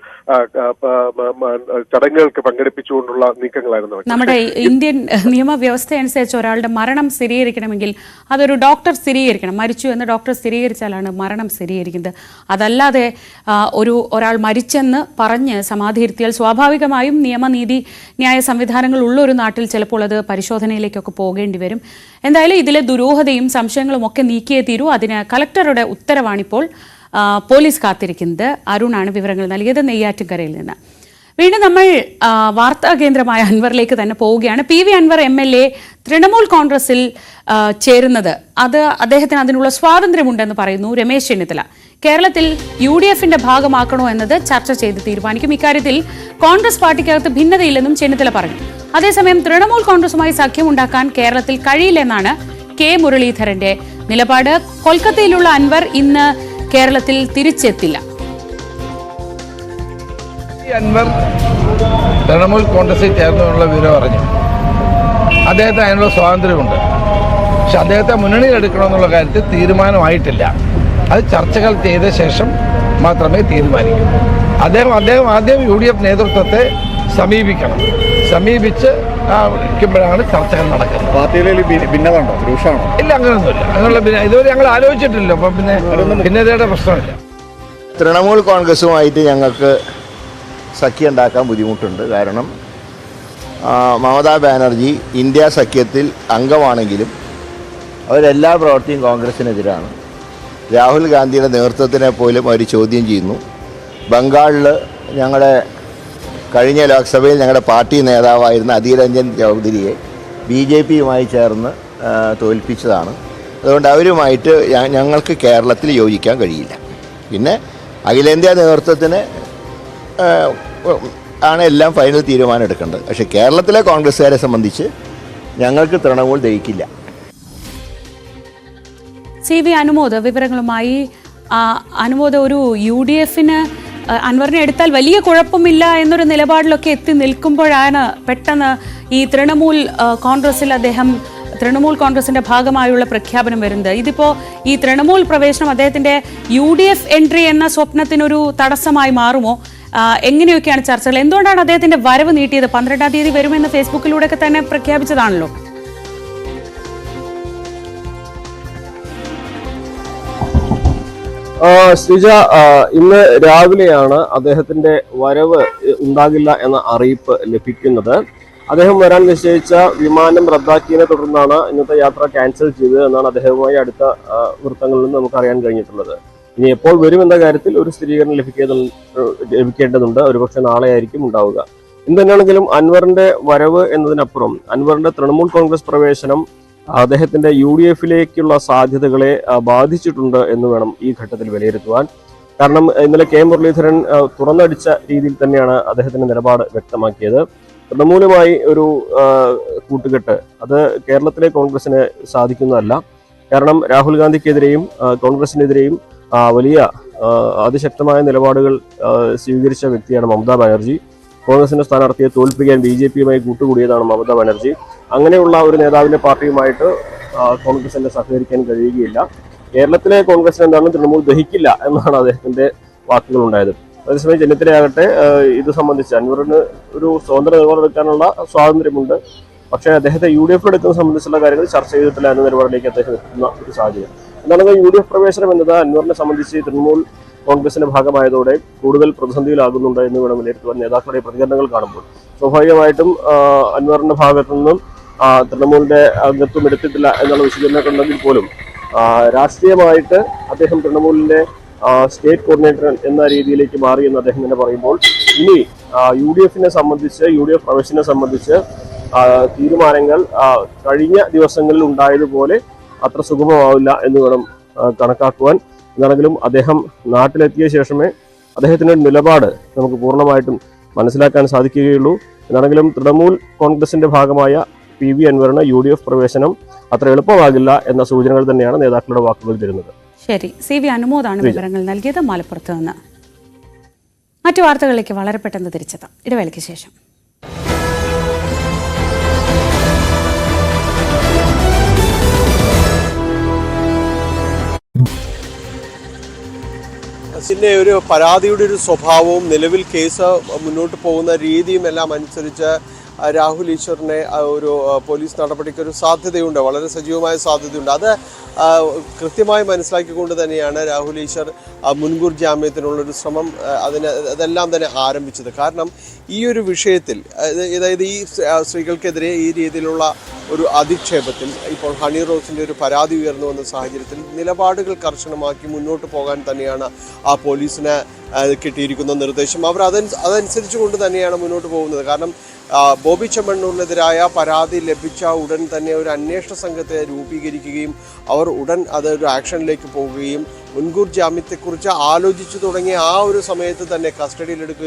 ചടങ്ങുകൾക്ക് പങ്കെടുപ്പിച്ചുകൊണ്ടുള്ള നീക്കങ്ങളായിരുന്നു. നമ്മുടെ ഇന്ത്യൻ നിയമവ്യവസ്ഥ അനുസരിച്ച് ഒരാളുടെ മരണം സ്ഥിരീകരിക്കണമെങ്കിൽ അതൊരു ഡോക്ടർ സ്ഥിരീകരിക്കണം. മരിച്ചു എന്ന് ഡോക്ടർ സ്ഥിരീകരിച്ചാലാണ് മരണം സ്ഥിരീകരിക്കുന്നത്. അതല്ലാതെ ഒരാൾ മരിച്ചെന്ന് പറഞ്ഞ് സമാധിയിരുത്തിയാൽ സ്വാഭാവികമായും നിയമനീതി ന്യായ സംവിധാനങ്ങൾ ഉള്ള ഒരു നാട്ടിൽ ചിലപ്പോൾ അത് പരിശോധനയിലേക്കൊക്കെ പോകേണ്ടി വരും. എന്തായാലും ഇതിലെ ദുരൂഹതയും സംശയങ്ങളും ഒക്കെ നീക്കിയേ തീരൂ. അതിന് കളക്ടറുടെ ഉത്തരവാണിപ്പോൾ പോലീസ് കാത്തിരിക്കുന്നത്. അരുണാണ് വിവരങ്ങൾ നൽകിയത് നെയ്യാറ്റിൻകരയിൽ നിന്ന്. വീണ്ടും നമ്മൾ വാർത്താ കേന്ദ്രമായ അൻവറിലേക്ക് തന്നെ പോവുകയാണ്. PV അൻവർ MLA തൃണമൂൽ കോൺഗ്രസിൽ ചേരുന്നത് അദ്ദേഹത്തിന് അതിനുള്ള സ്വാതന്ത്ര്യമുണ്ടെന്ന് പറയുന്നു രമേശ് ചെന്നിത്തല. കേരളത്തിൽ UDFന്റെ ഭാഗമാക്കണോ എന്നത് ചർച്ച ചെയ്ത് തീരുമാനിക്കും. ഇക്കാര്യത്തിൽ കോൺഗ്രസ് പാർട്ടിക്കകത്ത് ഭിന്നതയില്ലെന്നും ചെന്നിത്തല പറഞ്ഞു. അതേസമയം തൃണമൂൽ കോൺഗ്രസുമായി സഖ്യമുണ്ടാക്കാൻ കേരളത്തിൽ കഴിയില്ലെന്നാണ് K മുരളീധരന്റെ നിലപാട്. കൊൽക്കത്തയിലുള്ള അൻവർ ഇന്ന് കേരളത്തിൽ തിരിച്ചെത്തില്ല. അൻവർ തൃണമൂൽ കോൺഗ്രസിൽ ചേർന്നുള്ള വിവരം അറിഞ്ഞു. അദ്ദേഹത്തിന് അതിനുള്ള സ്വാതന്ത്ര്യമുണ്ട്. പക്ഷെ അദ്ദേഹത്തെ മുന്നണിയിൽ എടുക്കണമെന്നുള്ള കാര്യത്തിൽ തീരുമാനമായിട്ടില്ല. അത് ചർച്ചകൾ ചെയ്ത ശേഷം മാത്രമേ തീരുമാനിക്കൂ. അദ്ദേഹം ആദ്യം UDF നേതൃത്വത്തെ സമീപിക്കണം. സമീപിച്ച് ഇരിക്കുമ്പോഴാണ് ചർച്ചകൾ നടക്കുന്നത്. പാർട്ടിയിലെ ഭിന്നത ഉണ്ടോ? രൂക്ഷമാണോ? ഇല്ല, അങ്ങനെയൊന്നുമില്ല. അങ്ങനെയുള്ള ഇതുവരെ ഞങ്ങൾ ആലോചിച്ചിട്ടില്ല. അപ്പം പിന്നെ ഭിന്നതയുടെ പ്രശ്നമില്ല. തൃണമൂൽ കോൺഗ്രസുമായിട്ട് ഞങ്ങൾക്ക് സഖ്യം ഉണ്ടാക്കാൻ ബുദ്ധിമുട്ടുണ്ട്. കാരണം മമതാ ബാനർജി ഇന്ത്യ സഖ്യത്തിൽ അംഗമാണെങ്കിലും അവരെല്ലാ പ്രവൃത്തിയും കോൺഗ്രസിനെതിരാണ്. രാഹുൽ ഗാന്ധിയുടെ നേതൃത്വത്തിനെ പോലും അവർ ചോദ്യം ചെയ്യുന്നു. ബംഗാളിൽ ഞങ്ങളുടെ കഴിഞ്ഞ ലോക്സഭയിൽ ഞങ്ങളുടെ പാർട്ടി നേതാവായിരുന്ന അധീർ രഞ്ജൻ ചൗധരിയെ BJPയുമായി ചേർന്ന് തോൽപ്പിച്ചതാണ്. അതുകൊണ്ട് അവരുമായിട്ട് ഞങ്ങൾക്ക് കേരളത്തിൽ യോജിക്കാൻ കഴിയില്ല. പിന്നെ അഖിലേന്ത്യാ നേതൃത്വത്തിന് ആണ് എല്ലാം ഫൈനൽ തീരുമാനം എടുക്കേണ്ടത്. പക്ഷേ കേരളത്തിലെ കോൺഗ്രസ്സുകാരെ സംബന്ധിച്ച് ഞങ്ങൾക്ക് തൃണമൂൽ ദഹിക്കില്ല. CV അനുമോദ് വിവരങ്ങളുമായി. അനുമോദ്, ഒരു UDFന് അൻവറിനെ എടുത്താൽ വലിയ കുഴപ്പമില്ല എന്നൊരു നിലപാടിലൊക്കെ എത്തി നിൽക്കുമ്പോഴാണ് പെട്ടെന്ന് ഈ തൃണമൂൽ കോൺഗ്രസിന്റെ ഭാഗമായുള്ള പ്രഖ്യാപനം വരുന്നത്. ഇതിപ്പോ ഈ തൃണമൂൽ പ്രവേശനം അദ്ദേഹത്തിന്റെ UDF എൻട്രി എന്ന സ്വപ്നത്തിനൊരു തടസ്സമായി മാറുമോ? എങ്ങനെയൊക്കെയാണ് ചർച്ചകൾ? എന്തുകൊണ്ടാണ് അദ്ദേഹത്തിന്റെ വരവ് നീട്ടിയത്? 12-ാം തീയതി വരുമെന്ന് ഫേസ്ബുക്കിലൂടെയൊക്കെ തന്നെ പ്രഖ്യാപിച്ചതാണല്ലോ. ശ്രീജ, ഇന്ന് രാവിലെയാണ് അദ്ദേഹത്തിന്റെ വരവ് ഉണ്ടാകില്ല എന്ന അറിയിപ്പ് ലഭിക്കുന്നത്. അദ്ദേഹം വരാൻ നിശ്ചയിച്ച വിമാനം റദ്ദാക്കിയതിനെ തുടർന്നാണ് ഇന്നത്തെ യാത്ര ക്യാൻസൽ ചെയ്തത് എന്നാണ് അദ്ദേഹവുമായി അടുത്ത വൃത്തങ്ങളിൽ നിന്ന് നമുക്ക് അറിയാൻ കഴിഞ്ഞിട്ടുള്ളത്. ഇനി എപ്പോൾ വരുമെന്ന കാര്യത്തിൽ ഒരു സ്ഥിരീകരണം ലഭിക്കേണ്ടതുണ്ട്. ഒരുപക്ഷെ നാളെ ആയിരിക്കും ഉണ്ടാവുക. എന്തുതന്നെയാണെങ്കിലും അൻവറിന്റെ വരവ് എന്നതിനപ്പുറം അൻവറിന്റെ തൃണമൂൽ കോൺഗ്രസ് പ്രവേശനം അദ്ദേഹത്തിന്റെ UDFിലേക്കുള്ള സാധ്യതകളെ ബാധിച്ചിട്ടുണ്ട് എന്ന് വേണം ഈ ഘട്ടത്തിൽ വിലയിരുത്തുവാൻ. കാരണം ഇന്നലെ K മുരളീധരൻ തുറന്നടിച്ച രീതിയിൽ തന്നെയാണ് അദ്ദേഹത്തിന്റെ നിലപാട് വ്യക്തമാക്കിയത്. തൃണമൂലുമായി ഒരു കൂട്ടുകെട്ട് അത് കേരളത്തിലെ കോൺഗ്രസിന് സാധിക്കുന്നതല്ല. കാരണം രാഹുൽ ഗാന്ധിക്കെതിരെയും കോൺഗ്രസിനെതിരെയും വലിയ അതിശക്തമായ നിലപാടുകൾ സ്വീകരിച്ച വ്യക്തിയാണ് മമതാ ബാനർജി. കോൺഗ്രസിന്റെ സ്ഥാനാർത്ഥിയെ തോൽപ്പിക്കാൻ BJPയുമായി കൂട്ടുകൂടിയതാണ് മമതാ ബാനർജി. അങ്ങനെയുള്ള ഒരു നേതാവിന്റെ പാർട്ടിയുമായിട്ട് കോൺഗ്രസിന് സഹകരിക്കാൻ കഴിയുകയില്ല. കേരളത്തിലെ കോൺഗ്രസിന് എന്താണ് തൃണമൂൽ ദഹിക്കില്ല എന്നാണ് അദ്ദേഹത്തിന്റെ വാക്കുകൾ ഉണ്ടായത്. അതേസമയം ചെന്നിത്തലയാകട്ടെ ഇത് സംബന്ധിച്ച് അൻവറിന് ഒരു സ്വതന്ത്ര നിലപാടെടുക്കാനുള്ള സ്വാതന്ത്ര്യമുണ്ട്. പക്ഷേ അദ്ദേഹത്തെ UDF എടുക്കുന്ന സംബന്ധിച്ചുള്ള കാര്യങ്ങൾ ചർച്ച ചെയ്തിട്ടില്ല എന്ന നിലപാടിലേക്ക് അദ്ദേഹം എത്തുന്ന ഒരു സാഹചര്യം. എന്താണെങ്കിൽ UDF പ്രവേശനം എന്നത് അൻവറിനെ സംബന്ധിച്ച് തൃണമൂൽ കോൺഗ്രസിന്റെ ഭാഗമായതോടെ കൂടുതൽ പ്രതിസന്ധിയിലാകുന്നുണ്ട് എന്ന് വേണം വിലയിരുത്തുവാൻ നേതാക്കളുടെ പ്രതികരണങ്ങൾ കാണുമ്പോൾ. സ്വാഭാവികമായിട്ടും അൻവറിന്റെ ഭാഗത്തു നിന്നും തൃണമൂലിന്റെ അംഗത്വം എടുത്തിട്ടില്ല എന്നുള്ള വിശദീകരണമൊക്കെ ഉണ്ടെങ്കിൽ പോലും രാഷ്ട്രീയമായിട്ട് അദ്ദേഹം തൃണമൂലിന്റെ സ്റ്റേറ്റ് കോർഡിനേറ്റർ എന്ന രീതിയിലേക്ക് മാറി എന്ന് അദ്ദേഹം തന്നെ പറയുമ്പോൾ ഇനി UDFനെ സംബന്ധിച്ച് UDF പ്രവേശനം സംബന്ധിച്ച് തീരുമാനങ്ങൾ കഴിഞ്ഞ ദിവസങ്ങളിൽ ഉണ്ടായതുപോലെ അത്ര സുഗമമാവില്ല എന്ന് വേണം കണക്കാക്കുവാൻ. എന്നാണെങ്കിലും അദ്ദേഹം നാട്ടിലെത്തിയ ശേഷമേ അദ്ദേഹത്തിന്റെ നിലപാട് നമുക്ക് പൂർണ്ണമായിട്ടും മനസ്സിലാക്കാൻ സാധിക്കുകയുള്ളൂ. എന്നാണെങ്കിലും തൃണമൂൽ കോൺഗ്രസിന്റെ ഭാഗമായ PV അൻവറിന് UDF പ്രവേശനം അത്ര എളുപ്പമാകില്ല എന്ന സൂചനകൾ തന്നെയാണ് നേതാക്കളുടെ വാക്കുകൾ തരുന്നത്. ശരി, CV അനുമോദാണ് വിവരങ്ങൾ നൽകിയത് മലപ്പുറത്ത് നിന്ന്. മറ്റു വാർത്തകളിലേക്ക് വളരെ പെട്ടെന്ന് തിരിച്ചെത്താം ഇടവേളയ്ക്ക് ശേഷം. പിന്നെ ഒരു പരാതിയുടെ ഒരു സ്വഭാവവും നിലവിൽ കേസ് മുന്നോട്ട് പോകുന്ന രീതിയും എല്ലാം അനുസരിച്ച് രാഹുൽ ഈശ്വറിനെ ഒരു പോലീസ് നടപടിക്ക് ഒരു സാധ്യതയുണ്ട്, വളരെ സജീവമായ സാധ്യതയുണ്ട്. അത് കൃത്യമായി മനസ്സിലാക്കിക്കൊണ്ട് തന്നെയാണ് രാഹുൽ ഈശ്വർ മുൻകൂർ ജാമ്യത്തിനുള്ളൊരു ശ്രമം അതെല്ലാം തന്നെ ആരംഭിച്ചത്. കാരണം ഈ ഒരു വിഷയത്തിൽ, അതായത് ഈ സ്ത്രീകൾക്കെതിരെ ഈ രീതിയിലുള്ള ഒരു അധിക്ഷേപത്തിൽ ഇപ്പോൾ ഹണി റോസിൻ്റെ ഒരു പരാതി ഉയർന്നു വന്ന സാഹചര്യത്തിൽ നിലപാടുകൾ കർശനമാക്കി മുന്നോട്ട് പോകാൻ തന്നെയാണ് ആ പോലീസിന് കിട്ടിയിരിക്കുന്ന നിർദ്ദേശം. അവർ അതനുസരിച്ച് കൊണ്ട് തന്നെയാണ് മുന്നോട്ട് പോകുന്നത്. കാരണം ബോബി ചെമ്മണ്ണൂരിനെതിരായ പരാതി ലഭിച്ച ഉടൻ തന്നെ ഒരു അന്വേഷണ സംഘത്തെ രൂപീകരിക്കുകയും അവർ ഉടൻ അതൊരു ആക്ഷനിലേക്ക് പോവുകയും മുൻകൂർ ജാമ്യത്തെക്കുറിച്ച് ആലോചിച്ചു തുടങ്ങിയ ആ ഒരു സമയത്ത് തന്നെ കസ്റ്റഡിയിലെടുക്കുകയും